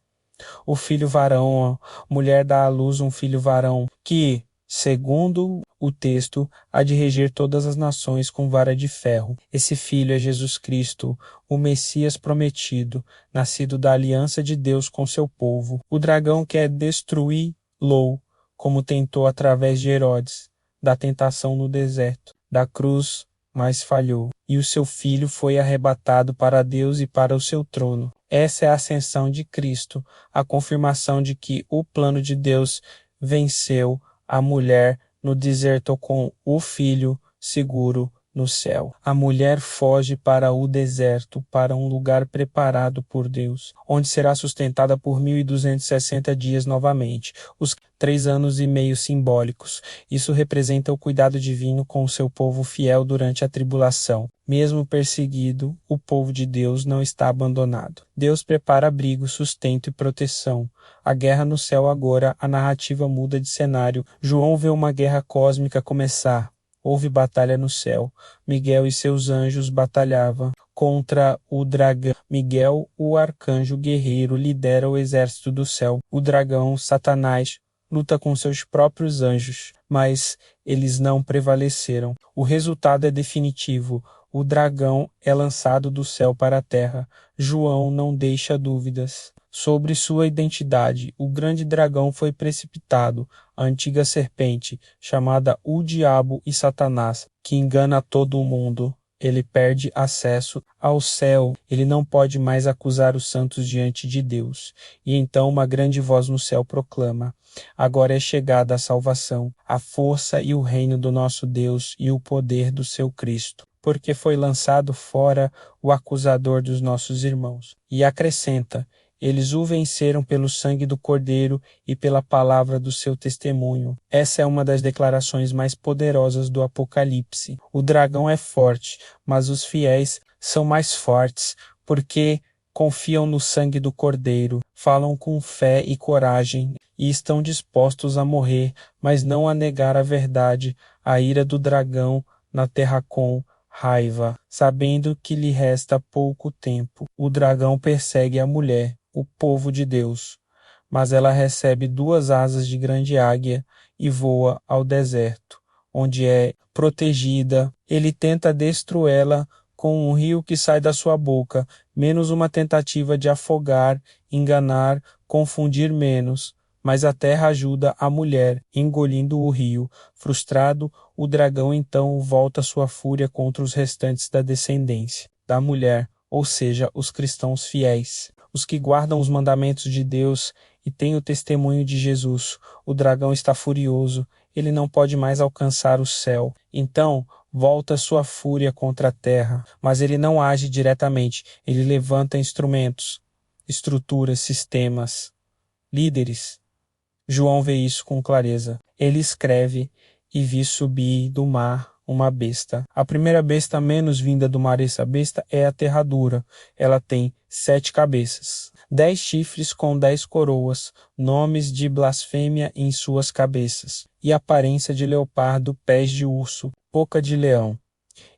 Speaker 1: O filho varão, a mulher dá à luz um filho varão, que, segundo o texto, há de reger todas as nações com vara de ferro. Esse filho é Jesus Cristo, o Messias prometido, nascido da aliança de Deus com seu povo. O dragão quer destruí-lo, como tentou através de Herodes, da tentação no deserto, da cruz, mas falhou. E o seu filho foi arrebatado para Deus e para o seu trono. Essa é a ascensão de Cristo, a confirmação de que o plano de Deus venceu a mulher no deserto com o filho seguro no céu. A mulher foge para o deserto, para um lugar preparado por Deus, onde será sustentada por 1260 dias novamente, os 3 anos e meio simbólicos. Isso representa o cuidado divino com o seu povo fiel durante a tribulação. Mesmo perseguido, o povo de Deus não está abandonado. Deus prepara abrigo, sustento e proteção. A guerra no céu agora, a narrativa muda de cenário. João vê uma guerra cósmica começar. Houve batalha no céu. Miguel e seus anjos batalhavam contra o dragão. Miguel, o arcanjo guerreiro, lidera o exército do céu. O dragão, Satanás, luta com seus próprios anjos, mas eles não prevaleceram. O resultado é definitivo. O dragão é lançado do céu para a terra. João não deixa dúvidas sobre sua identidade. O grande dragão foi precipitado, a antiga serpente, chamada o Diabo e Satanás, que engana todo o mundo. Ele perde acesso ao céu, ele não pode mais acusar os santos diante de Deus. E então uma grande voz no céu proclama: agora é chegada a salvação, a força e o reino do nosso Deus e o poder do seu Cristo, porque foi lançado fora o acusador dos nossos irmãos. E acrescenta: eles o venceram pelo sangue do Cordeiro e pela palavra do seu testemunho. Essa é uma das declarações mais poderosas do Apocalipse. O dragão é forte, mas os fiéis são mais fortes, porque confiam no sangue do Cordeiro, falam com fé e coragem, e estão dispostos a morrer, mas não a negar a verdade, a ira do dragão na terra com raiva, sabendo que lhe resta pouco tempo. O dragão persegue a mulher, o povo de Deus. mas ela recebe 2 asas de grande águia e voa ao deserto, onde é protegida. Ele tenta destruí-la com um rio que sai da sua boca, menos uma tentativa de afogar, enganar, confundir menos. Mas a terra ajuda a mulher, engolindo o rio. Frustrado, o dragão então volta sua fúria contra os restantes da descendência da mulher, ou seja, os cristãos fiéis, os que guardam os mandamentos de Deus e têm o testemunho de Jesus. O dragão está furioso, ele não pode mais alcançar o céu. Então, volta sua fúria contra a terra, mas ele não age diretamente, ele levanta instrumentos, estruturas, sistemas, líderes. João vê isso com clareza. Ele escreve: e vi subir do mar uma besta. A primeira besta menos vinda do mar, essa besta é a aterradura. Ela tem 7 cabeças, 10 chifres com 10 coroas, nomes de blasfêmia em suas cabeças, e aparência de leopardo, pés de urso, boca de leão.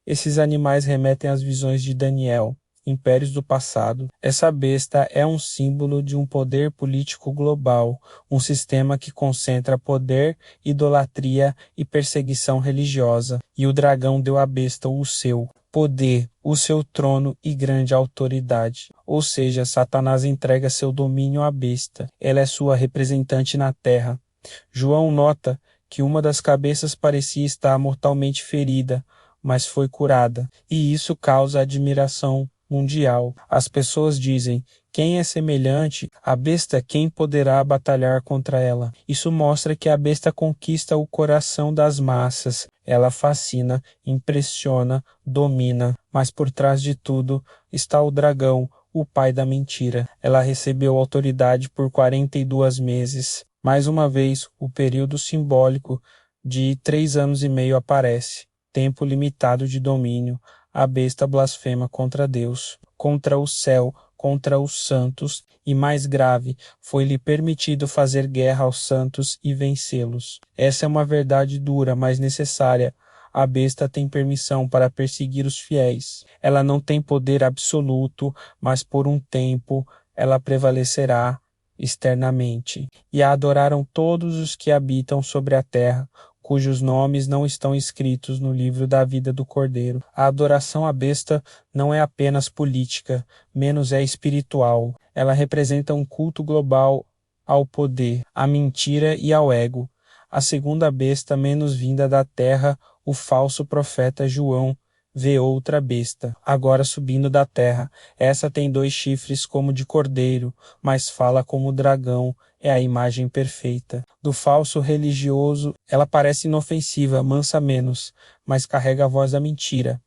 Speaker 1: Esses animais remetem às visões de Daniel, impérios do passado. Essa besta é um símbolo de um poder político global, um sistema que concentra poder, idolatria e perseguição religiosa. E o dragão deu à besta o seu poder, o seu trono e grande autoridade. Ou seja, Satanás entrega seu domínio à besta. Ela é sua representante na terra. João nota que uma das cabeças parecia estar mortalmente ferida, mas foi curada, e isso causa admiração mundial. As pessoas dizem: quem é semelhante à besta, quem poderá batalhar contra ela? Isso mostra que a besta conquista o coração das massas. Ela fascina, impressiona, domina, mas por trás de tudo está o dragão, o pai da mentira. Ela recebeu autoridade por 42 meses. Mais uma vez, o período simbólico de 3 anos e meio aparece. Tempo limitado de domínio. A besta blasfema contra Deus, contra o céu, contra os santos, e mais grave, foi-lhe permitido fazer guerra aos santos e vencê-los. Essa é uma verdade dura, mas necessária. A besta tem permissão para perseguir os fiéis. Ela não tem poder absoluto, mas por um tempo ela prevalecerá externamente. E a adoraram todos os que habitam sobre a terra, cujos nomes não estão escritos no livro da vida do Cordeiro. A adoração à besta não é apenas política, menos é espiritual. Ela representa um culto global ao poder, à mentira e ao ego. A segunda besta menos vinda da terra, o falso profeta João, vê outra besta, agora subindo da terra. Essa tem 2 chifres como de cordeiro, mas fala como dragão. É a imagem perfeita. Do falso religioso, ela parece inofensiva, mansa menos, mas carrega a voz da mentira.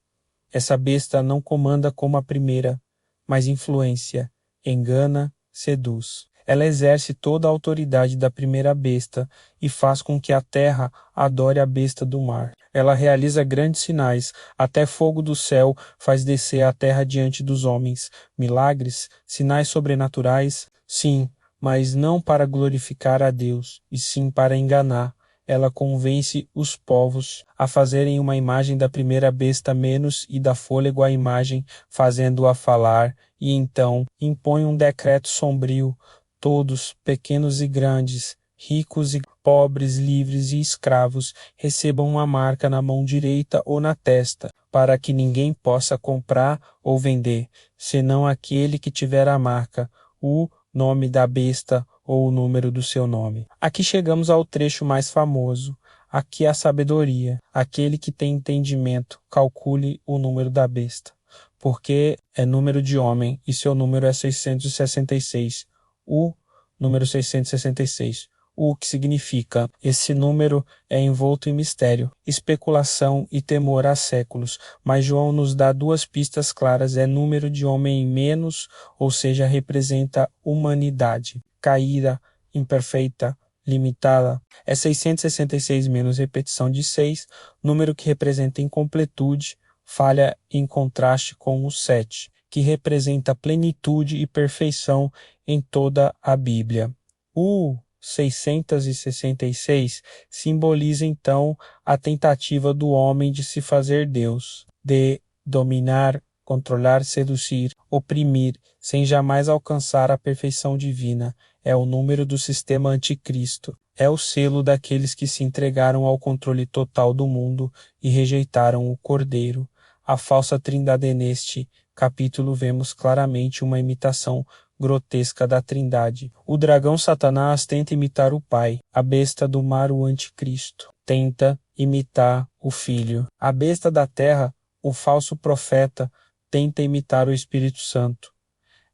Speaker 1: Essa besta não comanda como a primeira, mas influencia, engana, seduz. Ela exerce toda a autoridade da primeira besta e faz com que a terra adore a besta do mar. Ela realiza grandes sinais, até fogo do céu faz descer a terra diante dos homens. Milagres, sinais sobrenaturais, sim, mas não para glorificar a Deus, e sim para enganar. Ela convence os povos a fazerem uma imagem da primeira besta menos e dá fôlego à imagem, fazendo-a falar, e então impõe um decreto sombrio: todos, pequenos e grandes, ricos e pobres, livres e escravos, recebam uma marca na mão direita ou na testa, para que ninguém possa comprar ou vender, senão aquele que tiver a marca, o nome da besta ou o número do seu nome. Aqui chegamos ao trecho mais famoso. Aqui a sabedoria. Aquele que tem entendimento, calcule o número da besta, porque é número de homem e seu número é 666. O número 666. O que significa: esse número é envolto em mistério, especulação e temor há séculos, mas João nos dá 2 pistas claras: é número de homem menos, ou seja, representa humanidade, caída, imperfeita, limitada. É 666 menos repetição de 6, número que representa incompletude, falha em contraste com o 7, que representa plenitude e perfeição em toda a Bíblia. O 666 simboliza então a tentativa do homem de se fazer Deus, de dominar, controlar, seduzir, oprimir, sem jamais alcançar a perfeição divina. É o número do sistema anticristo. É o selo daqueles que se entregaram ao controle total do mundo e rejeitaram o Cordeiro. A falsa trindade. Neste capítulo vemos claramente uma imitação grotesca da Trindade. O dragão Satanás tenta imitar o Pai. A besta do mar, o anticristo, tenta imitar o Filho. A besta da terra, o falso profeta, tenta imitar o Espírito Santo.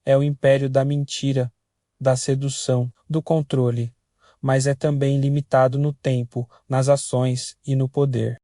Speaker 1: É o império da mentira, da sedução, do controle, mas é também limitado no tempo, nas ações e no poder.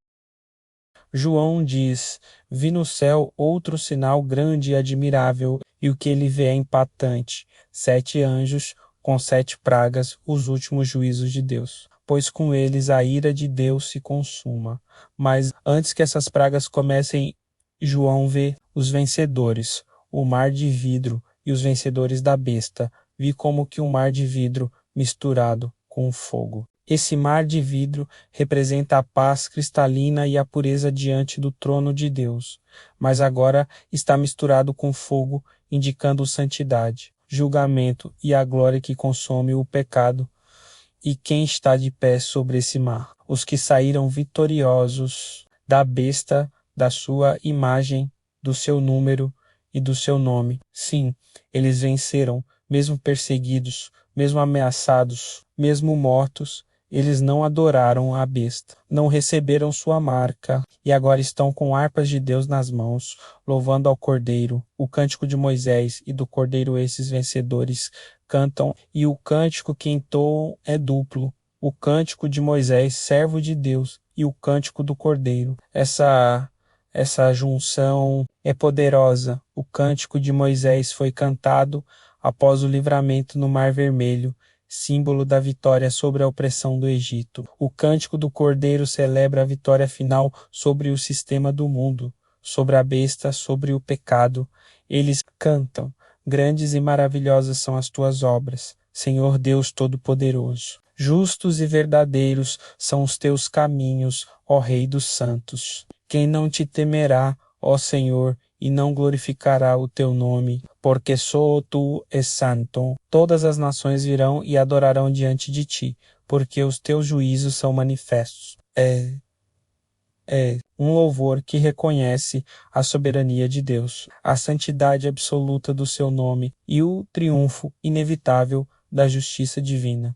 Speaker 1: João diz: vi no céu outro sinal grande e admirável, e o que ele vê é impactante: 7 anjos com 7 pragas, os últimos juízos de Deus. Pois com eles a ira de Deus se consuma. Mas antes que essas pragas comecem, João vê os vencedores, o mar de vidro e os vencedores da besta. Vi como que um mar de vidro misturado com fogo. Esse mar de vidro representa a paz cristalina e a pureza diante do trono de Deus, mas agora está misturado com fogo, indicando santidade, julgamento e a glória que consome o pecado. E quem está de pé sobre esse mar? Os que saíram vitoriosos da besta, da sua imagem, do seu número e do seu nome. Sim, eles venceram, mesmo perseguidos, mesmo ameaçados, mesmo mortos. Eles não adoraram a besta, não receberam sua marca, e agora estão com harpas de Deus nas mãos, louvando ao Cordeiro. O cântico de Moisés e do Cordeiro esses vencedores cantam, e o cântico que entoam é duplo. O cântico de Moisés, servo de Deus, e o cântico do Cordeiro. Essa junção é poderosa. O cântico de Moisés foi cantado após o livramento no Mar Vermelho, símbolo da vitória sobre a opressão do Egito. O cântico do Cordeiro celebra a vitória final sobre o sistema do mundo, sobre a besta, sobre o pecado. Eles cantam: grandes e maravilhosas são as tuas obras, Senhor Deus Todo-Poderoso. Justos e verdadeiros são os teus caminhos, ó Rei dos Santos. Quem não te temerá, ó Senhor, e não glorificará o teu nome, porque só tu és santo. Todas as nações virão e adorarão diante de ti, porque os teus juízos são manifestos. É um louvor que reconhece a soberania de Deus, a santidade absoluta do seu nome e o triunfo inevitável da justiça divina.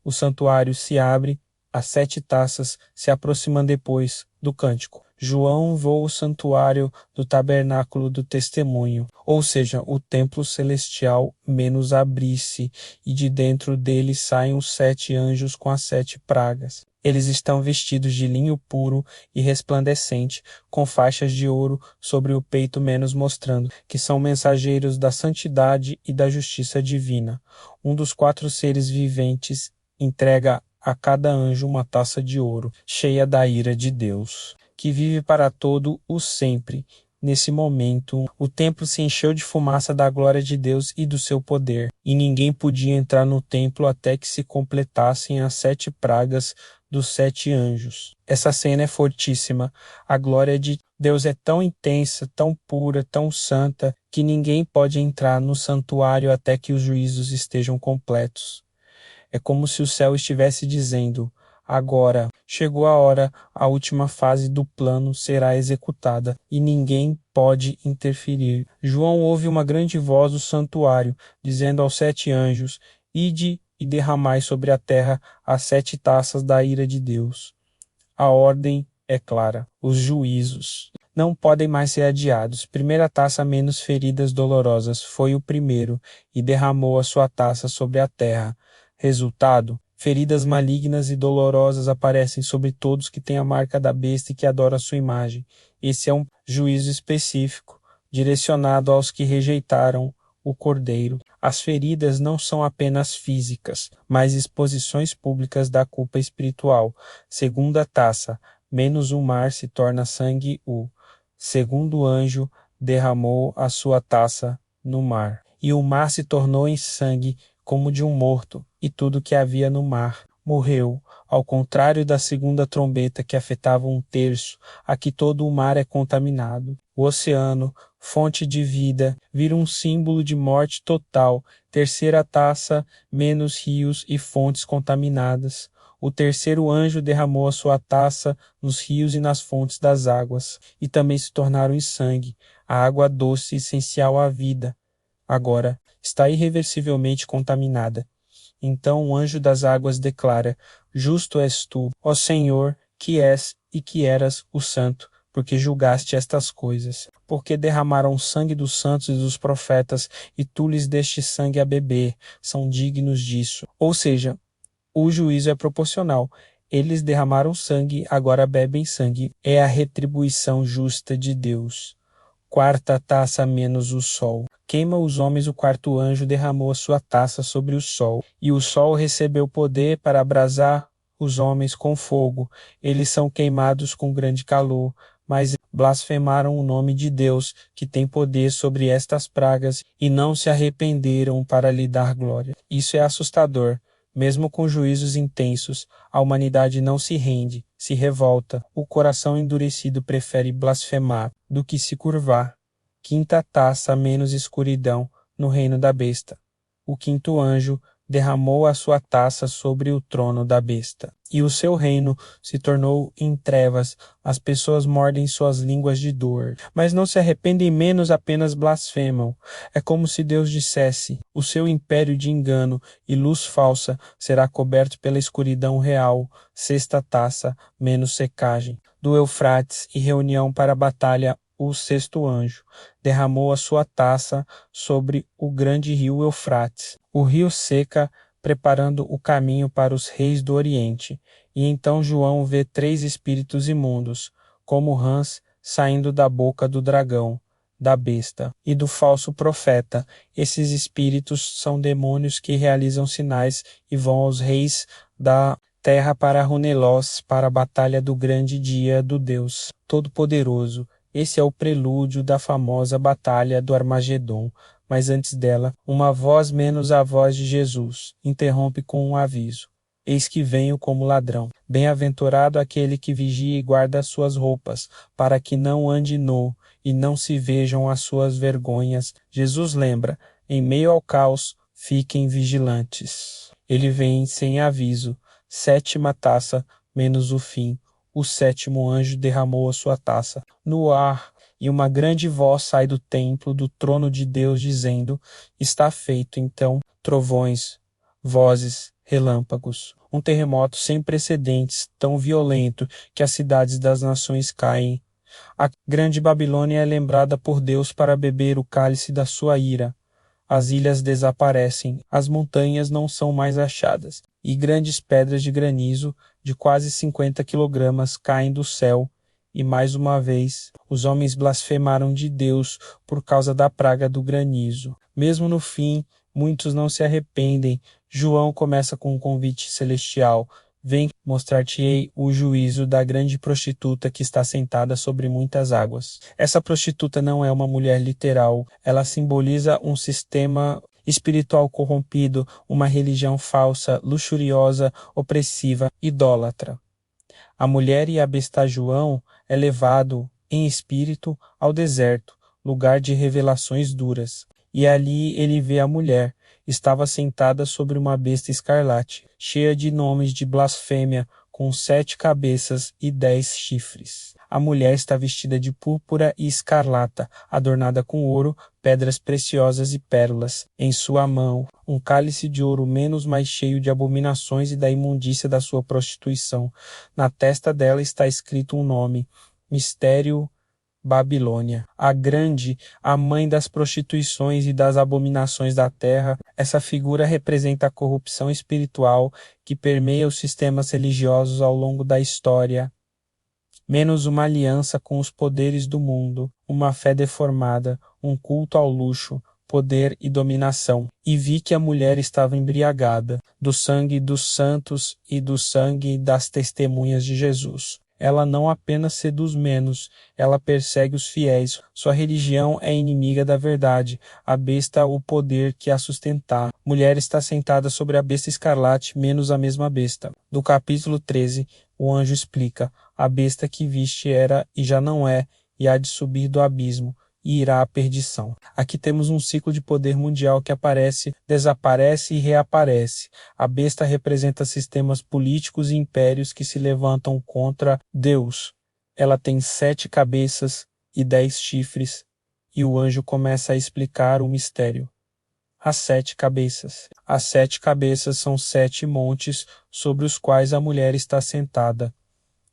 Speaker 1: O santuário se abre, as 7 taças se aproximam depois do cântico. João vê o santuário do tabernáculo do testemunho, ou seja, o templo celestial menos abrir-se, e de dentro dele saem os 7 anjos com as 7 pragas. Eles estão vestidos de linho puro e resplandecente, com faixas de ouro sobre o peito menos, mostrando que são mensageiros da santidade e da justiça divina. Um dos 4 seres viventes entrega a cada anjo uma taça de ouro, cheia da ira de Deus, que vive para todo o sempre. Nesse momento, o templo se encheu de fumaça da glória de Deus e do seu poder, e ninguém podia entrar no templo até que se completassem as 7 pragas dos 7 anjos. Essa cena é fortíssima. A glória de Deus é tão intensa, tão pura, tão santa, que ninguém pode entrar no santuário até que os juízos estejam completos. É como se o céu estivesse dizendo: agora chegou a hora, a última fase do plano será executada e ninguém pode interferir. João ouve uma grande voz do santuário, dizendo aos 7 anjos: ide e derramai sobre a terra as 7 taças da ira de Deus. A ordem é clara: os juízos não podem mais ser adiados. Primeira taça menos feridas dolorosas foi o primeiro, e derramou a sua taça sobre a terra. Resultado: feridas malignas e dolorosas aparecem sobre todos que têm a marca da besta e que adoram a sua imagem. Esse é um juízo específico, direcionado aos que rejeitaram o Cordeiro. As feridas não são apenas físicas, mas exposições públicas da culpa espiritual. Segunda taça, menos o mar se torna sangue. O segundo anjo derramou a sua taça no mar, e o mar se tornou em sangue como de um morto, e tudo que havia no mar morreu. Ao contrário da segunda trombeta, que afetava 1/3, aqui todo o mar é contaminado. O oceano, fonte de vida, vira um símbolo de morte total. Terceira taça, menos rios e fontes contaminadas. O terceiro anjo derramou a sua taça nos rios e nas fontes das águas, e também se tornaram em sangue, a água doce essencial à vida. Agora está irreversivelmente contaminada. Então o anjo das águas declara: Justo és tu, ó Senhor, que és e que eras o Santo, porque julgaste estas coisas. Porque derramaram o sangue dos santos e dos profetas, e tu lhes deste sangue a beber, são dignos disso. Ou seja, o juízo é proporcional. Eles derramaram sangue, agora bebem sangue. É a retribuição justa de Deus. Quarta taça menos o sol. Queima os homens, o quarto anjo derramou a sua taça sobre o sol. E o sol recebeu poder para abrasar os homens com fogo. Eles são queimados com grande calor, mas blasfemaram o nome de Deus, que tem poder sobre estas pragas, e não se arrependeram para lhe dar glória. Isso é assustador. Mesmo com juízos intensos, a humanidade não se rende, se revolta. O coração endurecido prefere blasfemar do que se curvar. Quinta taça menos escuridão no reino da besta. O quinto anjo derramou a sua taça sobre o trono da besta. E o seu reino se tornou em trevas, as pessoas mordem suas línguas de dor, mas não se arrependem, menos apenas blasfemam. É como se Deus dissesse: o seu império de engano e luz falsa será coberto pela escuridão real. Sexta taça, menos secagem. Do Eufrates e reunião para a batalha, o sexto anjo derramou a sua taça sobre o grande rio Eufrates. O rio seca, preparando o caminho para os reis do Oriente. E então João vê 3 espíritos imundos, como rãs saindo da boca do dragão, da besta e do falso profeta. Esses espíritos são demônios que realizam sinais e vão aos reis da terra para Runelós, para a batalha do grande dia do Deus Todo-Poderoso. Esse é o prelúdio da famosa batalha do Armagedon. Mas antes dela, uma voz menos a voz de Jesus interrompe com um aviso: Eis que venho como ladrão. Bem-aventurado aquele que vigia e guarda as suas roupas, para que não ande nu e não se vejam as suas vergonhas. Jesus lembra: em meio ao caos, fiquem vigilantes. Ele vem sem aviso. Sétima taça menos o fim. O sétimo anjo derramou a sua taça no ar, e uma grande voz sai do templo, do trono de Deus, dizendo: Está feito. Então, trovões, vozes, relâmpagos, um terremoto sem precedentes, tão violento que as cidades das nações caem. A grande Babilônia é lembrada por Deus para beber o cálice da sua ira. As ilhas desaparecem, as montanhas não são mais achadas, e grandes pedras de granizo de quase 50 quilogramas caem do céu. E mais uma vez, os homens blasfemaram de Deus por causa da praga do granizo. Mesmo no fim, muitos não se arrependem. João começa com um convite celestial: Vem, mostrar-te-ei o juízo da grande prostituta que está sentada sobre muitas águas. Essa prostituta não é uma mulher literal, ela simboliza um sistema espiritual corrompido, uma religião falsa, luxuriosa, opressiva, idólatra. A mulher e a besta João é levado em espírito ao deserto, lugar de revelações duras. E ali ele vê a mulher. Estava sentada sobre uma besta escarlate, cheia de nomes de blasfêmia, com 7 cabeças e 10 chifres. A mulher está vestida de púrpura e escarlata, adornada com ouro, pedras preciosas e pérolas. Em sua mão, um cálice de ouro menos mais cheio de abominações e da imundícia da sua prostituição. Na testa dela está escrito um nome: Mistério Babilônia, a grande, a mãe das prostituições e das abominações da terra. Essa figura representa a corrupção espiritual que permeia os sistemas religiosos ao longo da história. Menos uma aliança com os poderes do mundo, uma fé deformada, um culto ao luxo, poder e dominação. E vi que a mulher estava embriagada do sangue dos santos e do sangue das testemunhas de Jesus. Ela não apenas seduz menos, ela persegue os fiéis. Sua religião é inimiga da verdade. A besta o poder que a sustentar. Mulher está sentada sobre a besta escarlate, menos a mesma besta. Do capítulo 13, o anjo explica: a besta que viste era e já não é, e há de subir do abismo, e irá à perdição. Aqui temos um ciclo de poder mundial que aparece, desaparece e reaparece. A besta representa sistemas políticos e impérios que se levantam contra Deus. Ela tem 7 cabeças e 10 chifres, e o anjo começa a explicar o mistério. As 7 cabeças. As 7 cabeças são 7 montes sobre os quais a mulher está sentada.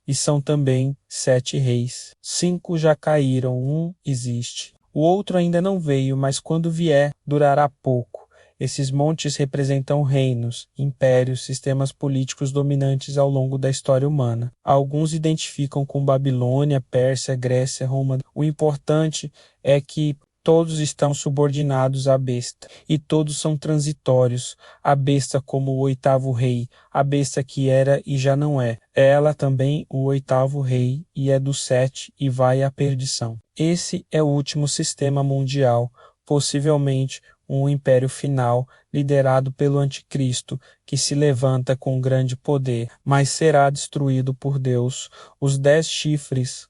Speaker 1: E são também 7 reis. 5 já caíram, um existe. O outro ainda não veio, mas quando vier, durará pouco. Esses montes representam reinos, impérios, sistemas políticos dominantes ao longo da história humana. Alguns identificam com Babilônia, Pérsia, Grécia, Roma. O importante é que todos estão subordinados à besta, e todos são transitórios. A besta como o 8º rei, a besta que era e já não é. Ela também o 8º rei, e é do 7 e vai à perdição. Esse é o último sistema mundial, possivelmente um império final, liderado pelo anticristo, que se levanta com grande poder, mas será destruído por Deus. Os 10 chifres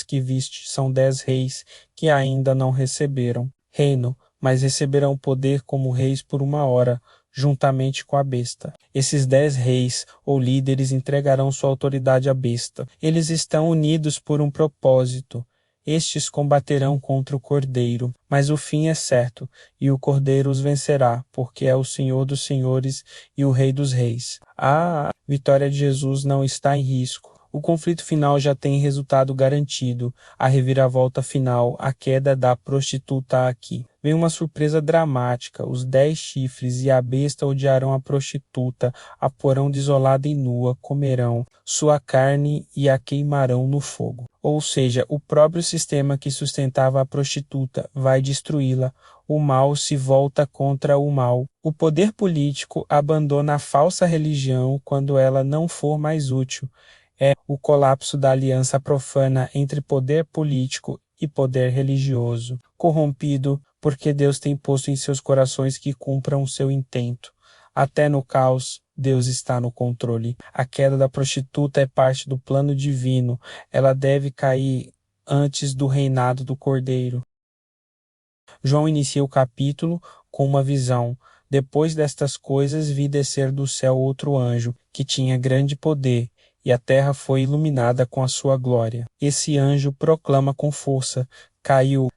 Speaker 1: que viste são 10 reis que ainda não receberam reino, mas receberão poder como reis por 1 hora, juntamente com a besta. Esses 10 reis ou líderes entregarão sua autoridade à besta. Eles estão unidos por um propósito. Estes combaterão contra o Cordeiro, mas o fim é certo, e o Cordeiro os vencerá, porque é o Senhor dos senhores e o Rei dos reis. A vitória de Jesus não está em risco. O conflito final já tem resultado garantido. A reviravolta final, a queda da prostituta aqui. Vem uma surpresa dramática. Os 10 chifres e a besta odiarão a prostituta, a porão desolada e nua, comerão sua carne e a queimarão no fogo. Ou seja, o próprio sistema que sustentava a prostituta vai destruí-la. O mal se volta contra o mal. O poder político abandona a falsa religião quando ela não for mais útil. É o colapso da aliança profana entre poder político e poder religioso, corrompido porque Deus tem posto em seus corações que cumpram o seu intento. Até no caos, Deus está no controle. A queda da prostituta é parte do plano divino. Ela deve cair antes do reinado do Cordeiro. João inicia o capítulo com uma visão. Depois destas coisas vi descer do céu outro anjo, que tinha grande poder, e a terra foi iluminada com a sua glória. Esse anjo proclama com força: caiu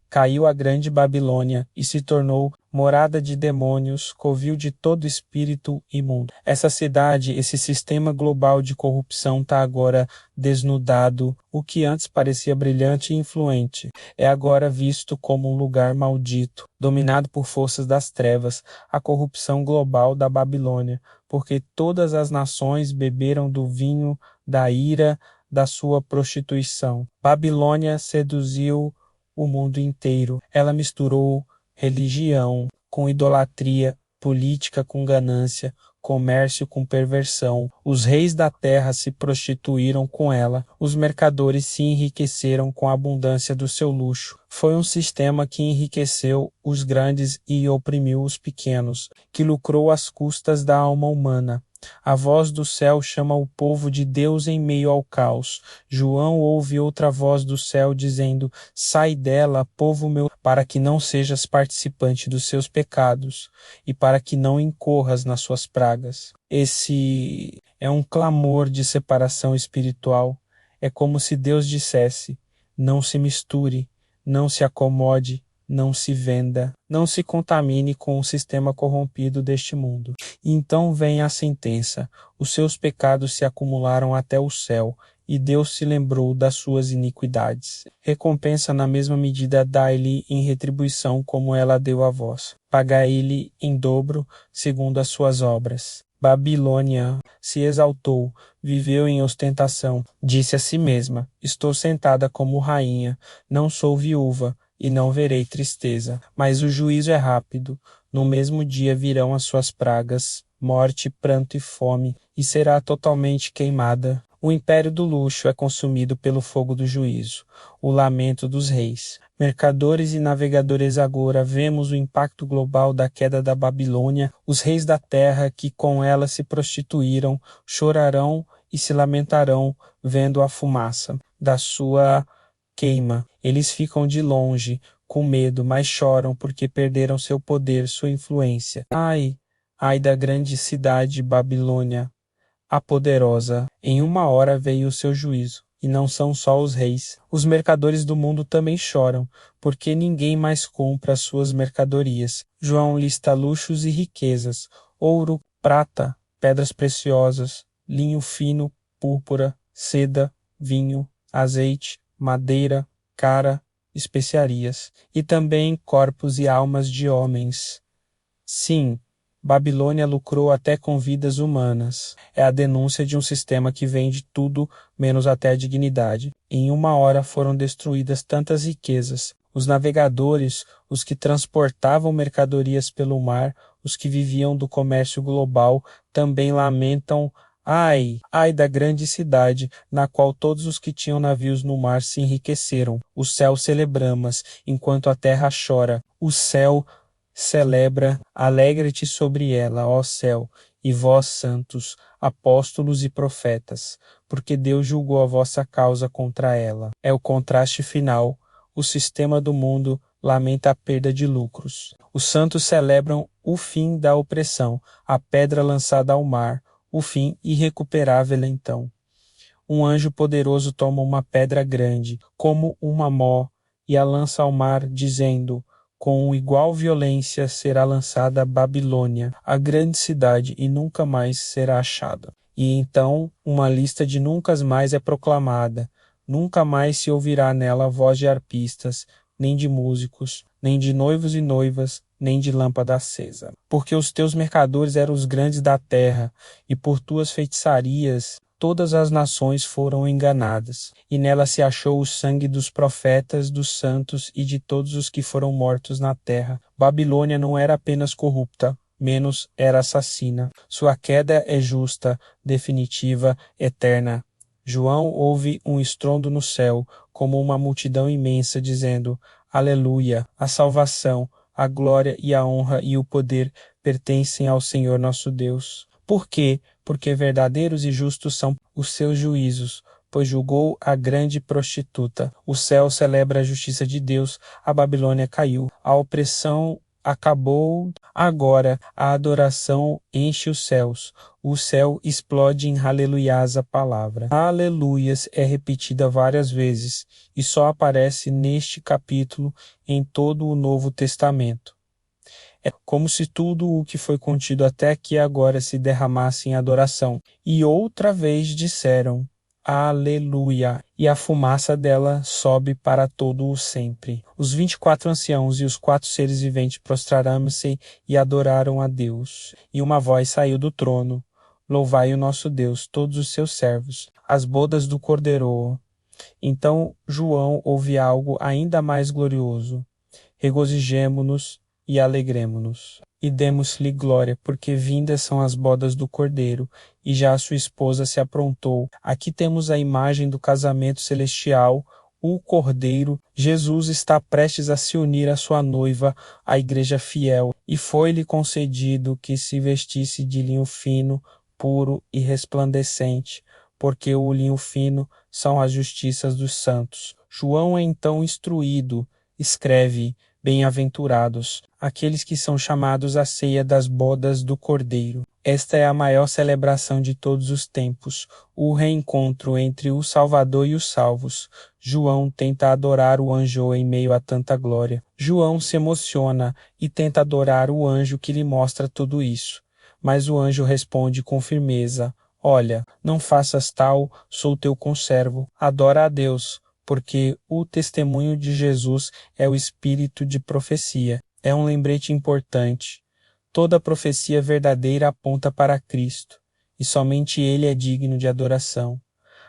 Speaker 1: a grande Babilônia e se tornou morada de demônios, covil de todo espírito imundo. Essa cidade, esse sistema global de corrupção está agora desnudado. O que antes parecia brilhante e influente é agora visto como um lugar maldito, dominado por forças das trevas, a corrupção global da Babilônia, porque todas as nações beberam do vinho da ira da sua prostituição. Babilônia seduziu o mundo inteiro. Ela misturou religião com idolatria, política com ganância, comércio com perversão. Os reis da terra se prostituíram com ela. Os mercadores se enriqueceram com a abundância do seu luxo. Foi um sistema que enriqueceu os grandes e oprimiu os pequenos, que lucrou às custas da alma humana. A voz do céu chama o povo de Deus em meio ao caos. João ouve outra voz do céu dizendo: sai dela, povo meu, para que não sejas participante dos seus pecados e para que não incorras nas suas pragas. Esse é um clamor de separação espiritual. É como se Deus dissesse: não se misture, não se acomode, não se venda, não se contamine com o sistema corrompido deste mundo. Então vem a sentença: os seus pecados se acumularam até o céu, e Deus se lembrou das suas iniquidades. Recompensa na mesma medida dai-lhe em retribuição como ela deu a vós. Pagai-lhe em dobro, segundo as suas obras. Babilônia se exaltou, viveu em ostentação, disse a si mesma: estou sentada como rainha, não sou viúva, e não verei tristeza. Mas o juízo é rápido. No mesmo dia virão as suas pragas, morte, pranto e fome, e será totalmente queimada. O império do luxo é consumido pelo fogo do juízo. O lamento dos reis. Mercadores e navegadores, agora vemos o impacto global da queda da Babilônia. Os reis da terra que com ela se prostituíram chorarão e se lamentarão vendo a fumaça da sua queima. Eles ficam de longe, com medo, mas choram porque perderam seu poder, sua influência. Ai, ai da grande cidade Babilônia, a poderosa. Em uma hora veio o seu juízo. E não são só os reis. Os mercadores do mundo também choram, porque ninguém mais compra as suas mercadorias. João lista luxos e riquezas, ouro, prata, pedras preciosas, linho fino, púrpura, seda, vinho, azeite, madeira, cara, especiarias, e também corpos e almas de homens. Sim, Babilônia lucrou até com vidas humanas. É a denúncia de um sistema que vende tudo menos até a dignidade. Em uma hora foram destruídas tantas riquezas. Os navegadores, os que transportavam mercadorias pelo mar, os que viviam do comércio global, também lamentam. Ai, ai da grande cidade, na qual todos os que tinham navios no mar se enriqueceram. O céu celebramas, enquanto a terra chora. O céu celebra, alegra-te sobre ela, ó céu, e vós, santos, apóstolos e profetas, porque Deus julgou a vossa causa contra ela. É o contraste final. O sistema do mundo lamenta a perda de lucros. Os santos celebram o fim da opressão, a pedra lançada ao mar, o fim irrecuperável então. Um anjo poderoso toma uma pedra grande, como uma mó, e a lança ao mar, dizendo: com igual violência será lançada a Babilônia, a grande cidade, e nunca mais será achada. E então uma lista de nunca mais é proclamada. Nunca mais se ouvirá nela voz de arpistas, nem de músicos, nem de noivos e noivas, nem de lâmpada acesa. Porque os teus mercadores eram os grandes da terra, e por tuas feitiçarias todas as nações foram enganadas, e nela se achou o sangue dos profetas, dos santos e de todos os que foram mortos na terra. Babilônia não era apenas corrupta, menos era assassina. Sua queda é justa, definitiva, eterna. João ouve um estrondo no céu, como uma multidão imensa, dizendo: Aleluia! A salvação, a glória e a honra e o poder pertencem ao Senhor nosso Deus. Por quê? Porque verdadeiros e justos são os seus juízos, pois julgou a grande prostituta. O céu celebra a justiça de Deus, a Babilônia caiu, a opressão acabou, agora a adoração enche os céus. O céu explode em aleluias a palavra. Aleluias é repetida várias vezes e só aparece neste capítulo em todo o Novo Testamento. É como se tudo o que foi contido até aqui agora se derramasse em adoração. E outra vez disseram: Aleluia! E a fumaça dela sobe para todo o sempre. Os 24 anciãos e os 4 seres viventes prostraram-se e adoraram a Deus. E uma voz saiu do trono: Louvai o nosso Deus, todos os seus servos, as bodas do Cordeiro. Então João ouve algo ainda mais glorioso: regozijemo-nos e alegremo-nos, e demos-lhe glória, porque vindas são as bodas do Cordeiro, e já a sua esposa se aprontou. Aqui temos a imagem do casamento celestial, o Cordeiro. Jesus está prestes a se unir à sua noiva, a igreja fiel, e foi-lhe concedido que se vestisse de linho fino, puro e resplandecente, porque o linho fino são as justiças dos santos. João é então instruído, escreve: Bem-aventurados aqueles que são chamados à ceia das bodas do Cordeiro. Esta é a maior celebração de todos os tempos, o reencontro entre o Salvador e os salvos. João tenta adorar o anjo em meio a tanta glória. João se emociona e tenta adorar o anjo que lhe mostra tudo isso. Mas o anjo responde com firmeza: Olha, não faças tal, sou teu conservo. Adora a Deus, porque o testemunho de Jesus é o espírito de profecia. É um lembrete importante. Toda profecia verdadeira aponta para Cristo, e somente Ele é digno de adoração.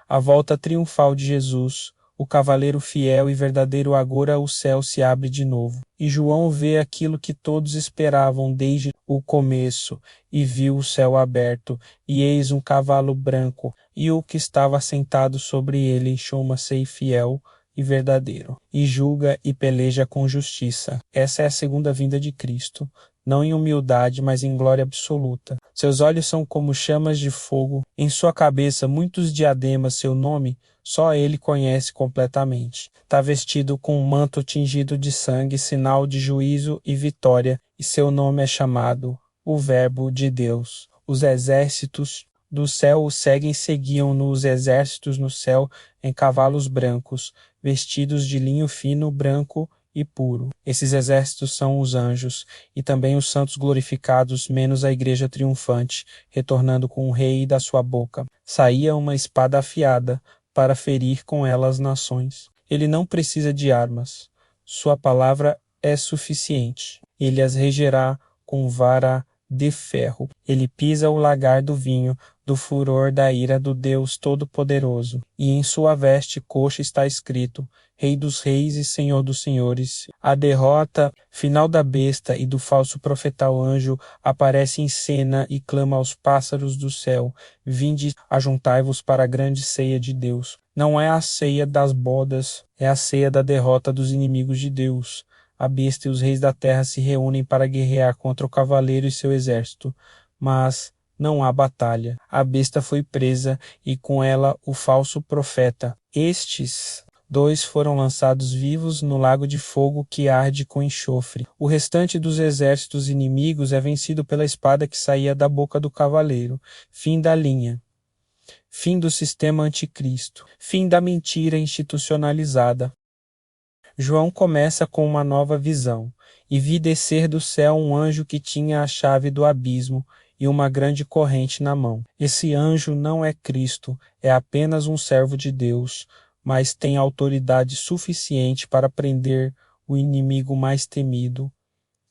Speaker 1: A volta triunfal de Jesus, o cavaleiro fiel e verdadeiro, agora o céu se abre de novo. E João vê aquilo que todos esperavam desde o começo, e viu o céu aberto, e eis um cavalo branco, e o que estava sentado sobre ele chama-se fiel e verdadeiro, e julga e peleja com justiça. Essa é a segunda vinda de Cristo. não em humildade, mas em glória absoluta. Seus olhos são como chamas de fogo, em sua cabeça muitos diademas, seu nome só ele conhece completamente. Está vestido com um manto tingido de sangue, sinal de juízo e vitória, e seu nome é chamado o Verbo de Deus. Os exércitos do céu o seguiam-no os exércitos no céu em cavalos brancos, vestidos de linho fino, branco e puro. Esses exércitos são os anjos, e também os santos glorificados, menos a igreja triunfante, retornando com o rei da sua boca. Saía uma espada afiada, para ferir com ela as nações. Ele não precisa de armas. Sua palavra é suficiente. Ele as regerá com vara de ferro. Ele pisa o lagar do vinho, do furor da ira do Deus Todo-Poderoso. E em sua veste coxa está escrito: Rei dos reis e Senhor dos senhores. A derrota final da besta e do falso profetal anjo aparece em cena e clama aos pássaros do céu: Vinde, ajuntai-vos para a grande ceia de Deus. Não é a ceia das bodas, é a ceia da derrota dos inimigos de Deus. A besta e os reis da terra se reúnem para guerrear contra o cavaleiro e seu exército, mas não há batalha. A besta foi presa e com ela o falso profeta. Estes dois foram lançados vivos no lago de fogo que arde com enxofre. O restante dos exércitos inimigos é vencido pela espada que saía da boca do cavaleiro. Fim da linha. Fim do sistema anticristo. Fim da mentira institucionalizada. João começa com uma nova visão. E vi descer do céu um anjo que tinha a chave do abismo e uma grande corrente na mão. Esse anjo não é Cristo, é apenas um servo de Deus, mas tem autoridade suficiente para prender o inimigo mais temido,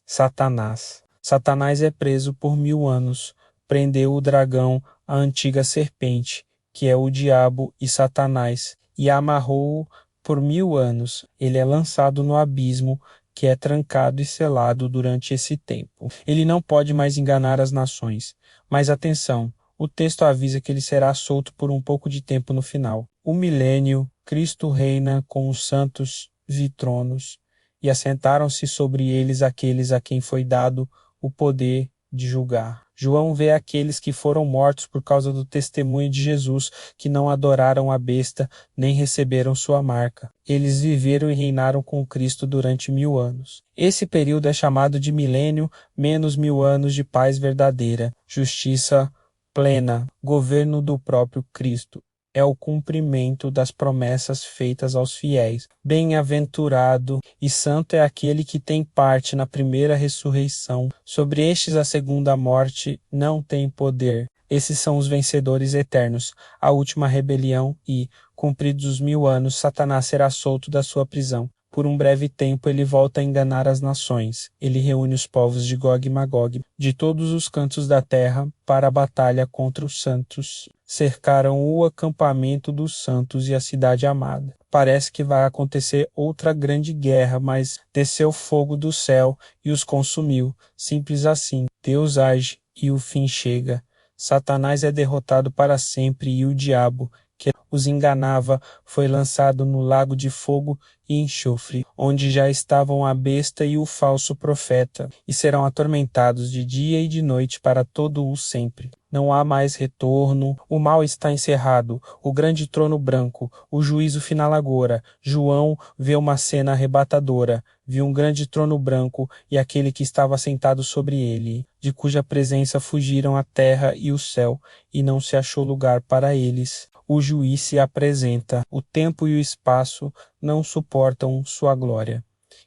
Speaker 1: Satanás. Satanás é preso por 1000 anos. Prendeu o dragão, a antiga serpente, que é o diabo e Satanás, e amarrou-o por 1000 anos. Ele é lançado no abismo, que é trancado e selado durante esse tempo. Ele não pode mais enganar as nações. Mas atenção, o texto avisa que ele será solto por um pouco de tempo no final. O milênio, Cristo reina com os santos tronos, e assentaram-se sobre eles aqueles a quem foi dado o poder de julgar. João vê aqueles que foram mortos por causa do testemunho de Jesus, que não adoraram a besta, nem receberam sua marca. Eles viveram e reinaram com Cristo durante 1000 anos. Esse período é chamado de milênio, menos 1000 anos de paz verdadeira, justiça plena, governo do próprio Cristo. É o cumprimento das promessas feitas aos fiéis. Bem-aventurado e santo é aquele que tem parte na primeira ressurreição. Sobre estes a segunda morte não tem poder. Esses são os vencedores eternos. A última rebelião e, cumpridos os 1000 anos, Satanás será solto da sua prisão. Por um breve tempo ele volta a enganar as nações. Ele reúne os povos de Gog e Magog, de todos os cantos da terra, para a batalha contra os santos. Cercaram o acampamento dos santos e a cidade amada. Parece que vai acontecer outra grande guerra, mas desceu fogo do céu e os consumiu. Simples assim. Deus age e o fim chega. Satanás é derrotado para sempre e o diabo, que os enganava, foi lançado no lago de fogo e enxofre, onde já estavam a besta e o falso profeta, e serão atormentados de dia e de noite para todo o sempre. Não há mais retorno, o mal está encerrado, o grande trono branco, o juízo final agora. João vê uma cena arrebatadora, viu um grande trono branco e aquele que estava sentado sobre ele, de cuja presença fugiram a terra e o céu, e não se achou lugar para eles. O juiz se apresenta, o tempo e o espaço não suportam sua glória.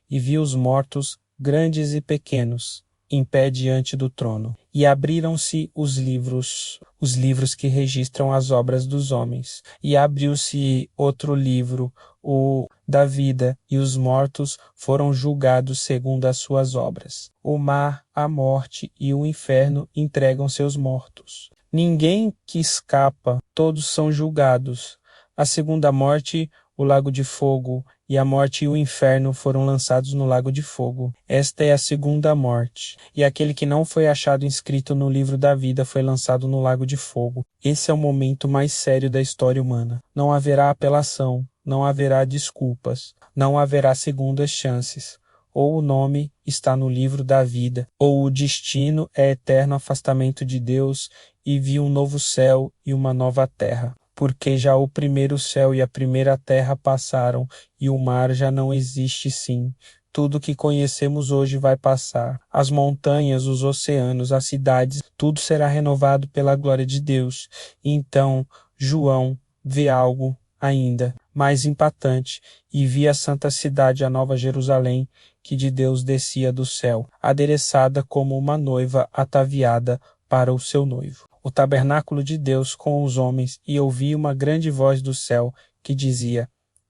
Speaker 1: E vi os mortos, grandes e pequenos, em pé diante do trono. E abriram-se os livros que registram as obras dos homens. E abriu-se outro livro, o da vida, e os mortos foram julgados segundo as suas obras. O mar, a morte e o inferno entregam seus mortos. Ninguém que escapa, todos são julgados. A segunda morte, o lago de fogo, e a morte e o inferno foram lançados no lago de fogo. Esta é a segunda morte. E aquele que não foi achado inscrito no livro da vida foi lançado no lago de fogo. Esse é o momento mais sério da história humana. Não haverá apelação, não haverá desculpas, não haverá segundas chances. ou o nome está no livro da vida, ou o destino é eterno afastamento de Deus, e vi um novo céu e uma nova terra. Porque já o primeiro céu e a primeira terra passaram, e o mar já não existe sim. Tudo que conhecemos hoje vai passar. As montanhas, os oceanos, as cidades, tudo será renovado pela glória de Deus. E então, João vê algo ainda mais impactante, e vi a santa cidade, a nova Jerusalém, que de Deus descia do céu, adereçada como uma noiva ataviada para o seu noivo. O tabernáculo de Deus com os homens, e ouvi uma grande voz do céu que dizia: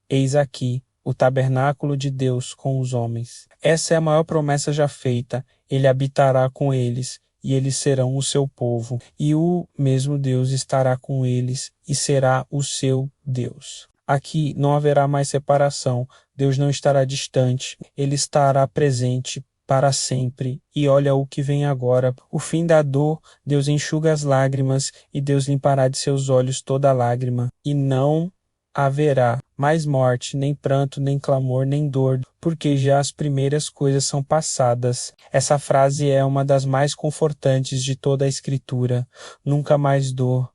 Speaker 1: Eis aqui o tabernáculo de Deus com os homens. Essa é a maior promessa já feita. Ele habitará com eles, e eles serão o seu povo, e o mesmo Deus estará com eles e será o seu Deus. Aqui não haverá mais separação. Deus não estará distante, ele estará presente para sempre. E olha o que vem agora. O fim da dor, Deus enxuga as lágrimas, e Deus limpará de seus olhos toda lágrima. E não haverá mais morte, nem pranto, nem clamor, nem dor, porque já as primeiras coisas são passadas. Essa frase é uma das mais confortantes de toda a Escritura. Nunca mais dor,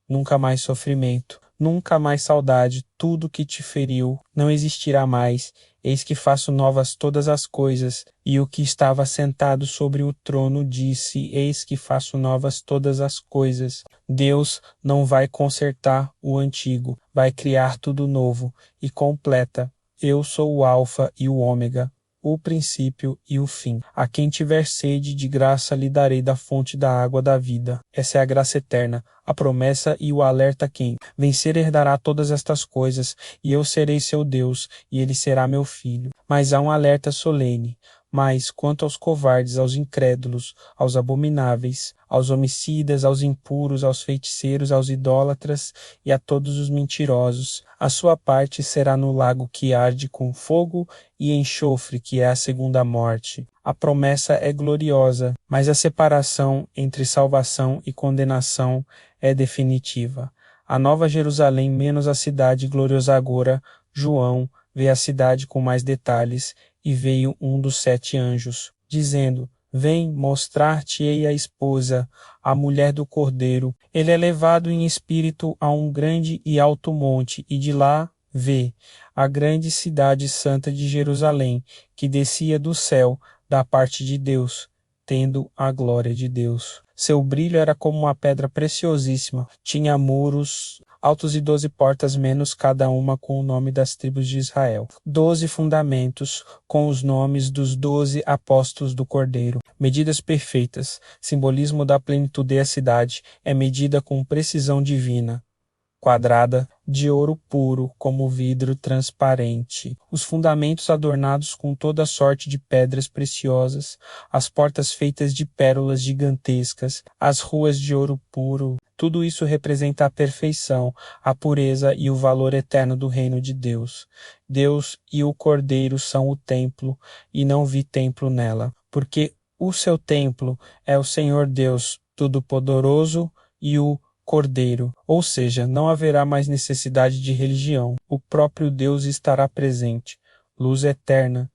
Speaker 1: nunca mais sofrimento, nunca mais saudade, tudo que te feriu não existirá mais. Eis que faço novas todas as coisas. E o que estava sentado sobre o trono disse: Eis que faço novas todas as coisas. Deus não vai consertar o antigo, vai criar tudo novo e completa. Eu sou o Alfa e o Ômega, o princípio e o fim. A quem tiver sede, de graça lhe darei da fonte da água da vida. Essa é a graça eterna, a promessa e o alerta a quem vencer herdará todas estas coisas, e eu serei seu Deus, e ele será meu filho. Mas há um alerta solene. Mas, quanto aos covardes, aos incrédulos, aos abomináveis, aos homicidas, aos impuros, aos feiticeiros, aos idólatras e a todos os mentirosos, a sua parte será no lago que arde com fogo e enxofre, que é a segunda morte. A promessa é gloriosa, mas a separação entre salvação e condenação é definitiva. A nova Jerusalém menos a cidade gloriosa agora, João vê a cidade com mais detalhes, e veio um dos 7 anjos, dizendo: Vem mostrar-te-ei a esposa, a mulher do Cordeiro. Ele é levado em espírito a um grande e alto monte, e de lá vê a grande cidade santa de Jerusalém, que descia do céu da parte de Deus, tendo a glória de Deus. Seu brilho era como uma pedra preciosíssima, tinha muros altos e 12 portas, menos cada uma com o nome das tribos de Israel. 12 fundamentos com os nomes dos 12 apóstolos do Cordeiro. Medidas perfeitas, simbolismo da plenitude da cidade, é medida com precisão divina. Quadrada, de ouro puro, como vidro transparente. Os fundamentos adornados com toda sorte de pedras preciosas, as portas feitas de pérolas gigantescas, as ruas de ouro puro. Tudo isso representa a perfeição, a pureza e o valor eterno do reino de Deus. Deus e o Cordeiro são o templo, e não vi templo nela, porque o seu templo é o Senhor Deus Todo-Poderoso e o Cordeiro, ou seja, não haverá mais necessidade de religião. O próprio Deus estará presente, luz eterna,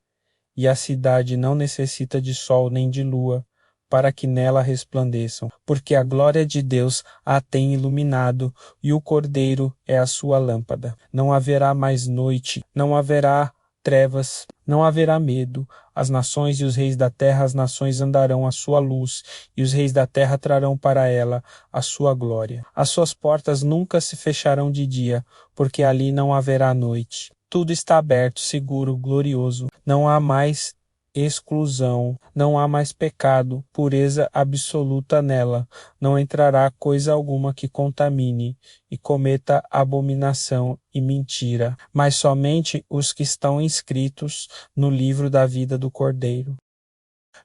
Speaker 1: e a cidade não necessita de sol nem de lua, para que nela resplandeçam, porque a glória de Deus a tem iluminado, e o Cordeiro é a sua lâmpada. Não haverá mais noite, não haverá trevas, não haverá medo. As nações e os reis da terra, as nações andarão à sua luz, e os reis da terra trarão para ela a sua glória. As suas portas nunca se fecharão de dia, porque ali não haverá noite. Tudo está aberto, seguro, glorioso. Não há mais exclusão, não há mais pecado, pureza absoluta nela. Não entrará coisa alguma que contamine e cometa abominação e mentira, mas somente os que estão inscritos no livro da vida do Cordeiro.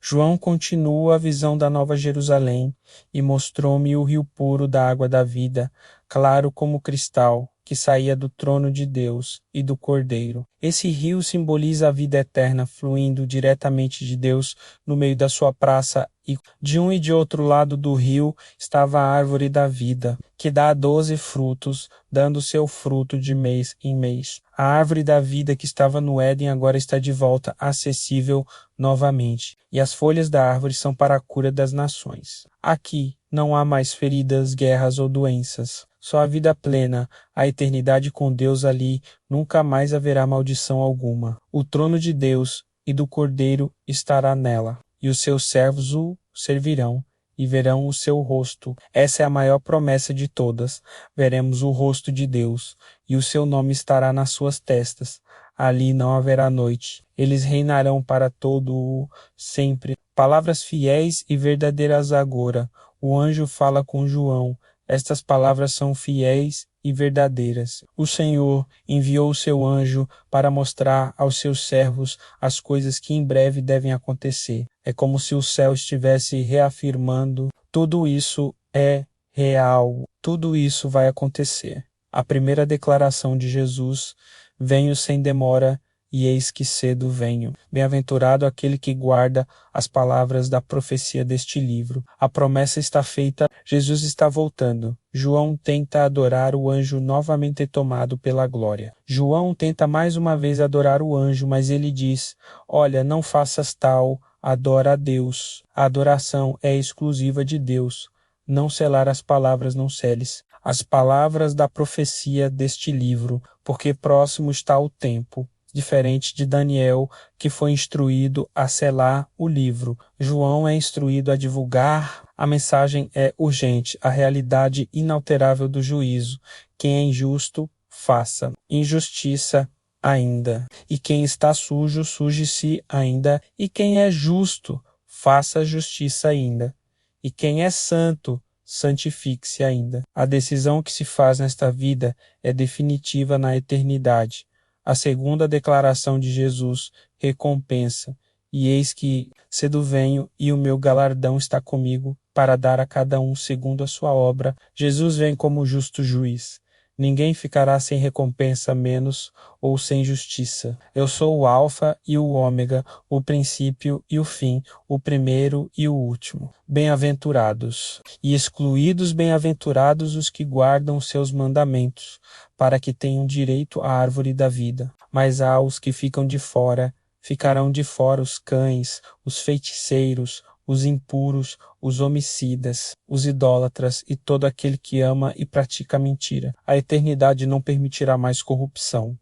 Speaker 1: João continua a visão da Nova Jerusalém e mostrou-me o rio puro da água da vida, claro como cristal, que saía do trono de Deus e do Cordeiro. Esse rio simboliza a vida eterna fluindo diretamente de Deus no meio da sua praça, e de um e de outro lado do rio estava a árvore da vida, que dá 12 frutos, dando seu fruto de mês em mês. A árvore da vida que estava no Éden agora está de volta, acessível novamente, e as folhas da árvore são para a cura das nações. Aqui não há mais feridas, guerras ou doenças. Só a vida plena, a eternidade com Deus ali, nunca mais haverá maldição alguma. O trono de Deus e do Cordeiro estará nela, e os seus servos o servirão e verão o seu rosto. Essa é a maior promessa de todas. Veremos o rosto de Deus, e o seu nome estará nas suas testas. Ali não haverá noite. Eles reinarão para todo o sempre. Palavras fiéis e verdadeiras agora. O anjo fala com João. Estas palavras são fiéis e verdadeiras. O Senhor enviou o seu anjo para mostrar aos seus servos as coisas que em breve devem acontecer. É como se o céu estivesse reafirmando: tudo isso é real, tudo isso vai acontecer. A primeira declaração de Jesus: venho sem demora, e eis que cedo venho. Bem-aventurado aquele que guarda as palavras da profecia deste livro. A promessa está feita, Jesus está voltando. João tenta adorar o anjo novamente tomado pela glória. João tenta mais uma vez adorar o anjo, mas ele diz: olha, não faças tal, adora a Deus. A adoração é exclusiva de Deus. Não selar as palavras, não seles as palavras da profecia deste livro, porque próximo está o tempo. Diferente de Daniel, que foi instruído a selar o livro. João é instruído a divulgar. A mensagem é urgente, a realidade inalterável do juízo. Quem é injusto, faça. Injustiça ainda. E quem está sujo, suje-se ainda. E quem é justo, faça justiça ainda. E quem é santo, santifique-se ainda. A decisão que se faz nesta vida é definitiva na eternidade. A segunda declaração de Jesus recompensa: e eis que cedo venho, e o meu galardão está comigo, para dar a cada um segundo a sua obra. Jesus vem como justo juiz. Ninguém ficará sem recompensa menos ou sem justiça. Eu sou o Alfa e o Ômega, o princípio e o fim, o primeiro e o último. Bem-aventurados e excluídos bem-aventurados os que guardam os seus mandamentos, para que tenham direito à árvore da vida. Mas há os que ficam de fora, ficarão de fora os cães, os feiticeiros, os impuros, os homicidas, os idólatras e todo aquele que ama e pratica mentira. A eternidade não permitirá mais corrupção.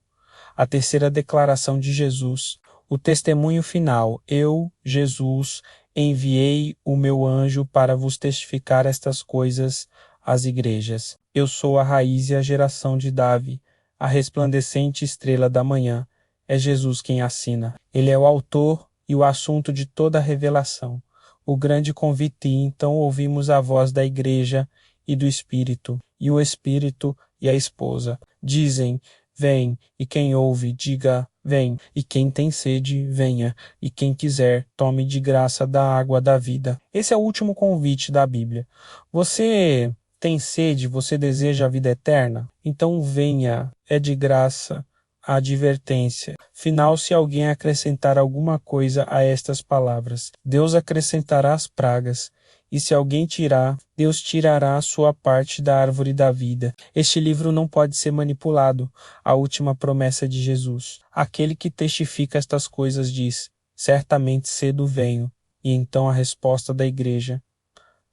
Speaker 1: A terceira declaração de Jesus, o testemunho final: eu, Jesus, enviei o meu anjo para vos testificar estas coisas às igrejas. Eu sou a raiz e a geração de Davi, a resplandecente estrela da manhã. É Jesus quem assina. Ele é o autor e o assunto de toda a revelação. O grande convite, então ouvimos a voz da igreja e do Espírito, e o Espírito e a esposa. Dizem: vem, e quem ouve, diga: vem, e quem tem sede, venha, e quem quiser, tome de graça da água da vida. Esse é o último convite da Bíblia. Você tem sede, você deseja a vida eterna? Então venha, é de graça. A advertência final: se alguém acrescentar alguma coisa a estas palavras, Deus acrescentará as pragas, e se alguém tirar, Deus tirará a sua parte da árvore da vida. Este livro não pode ser manipulado. A última promessa de Jesus. Aquele que testifica estas coisas diz: certamente cedo venho. E então a resposta da igreja: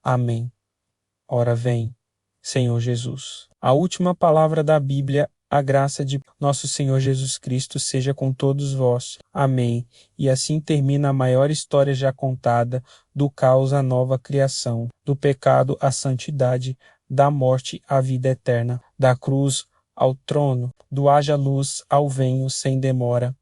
Speaker 1: amém. Ora vem, Senhor Jesus. A última palavra da Bíblia. A graça de nosso Senhor Jesus Cristo seja com todos vós. Amém. E assim termina a maior história já contada, do caos à nova criação, do pecado à santidade, da morte à vida eterna, da cruz ao trono, do haja luz ao venho sem demora.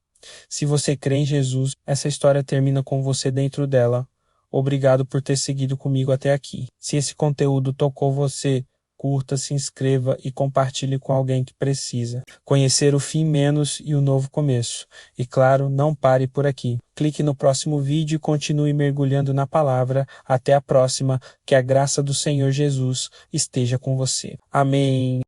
Speaker 1: Se você crê em Jesus, essa história termina com você dentro dela. Obrigado por ter seguido comigo até aqui. Se esse conteúdo tocou você, curta, se inscreva e compartilhe com alguém que precisa conhecer o fim menos e o novo começo. E claro, não pare por aqui. Clique no próximo vídeo e continue mergulhando na palavra. Até a próxima. Que a graça do Senhor Jesus esteja com você. Amém.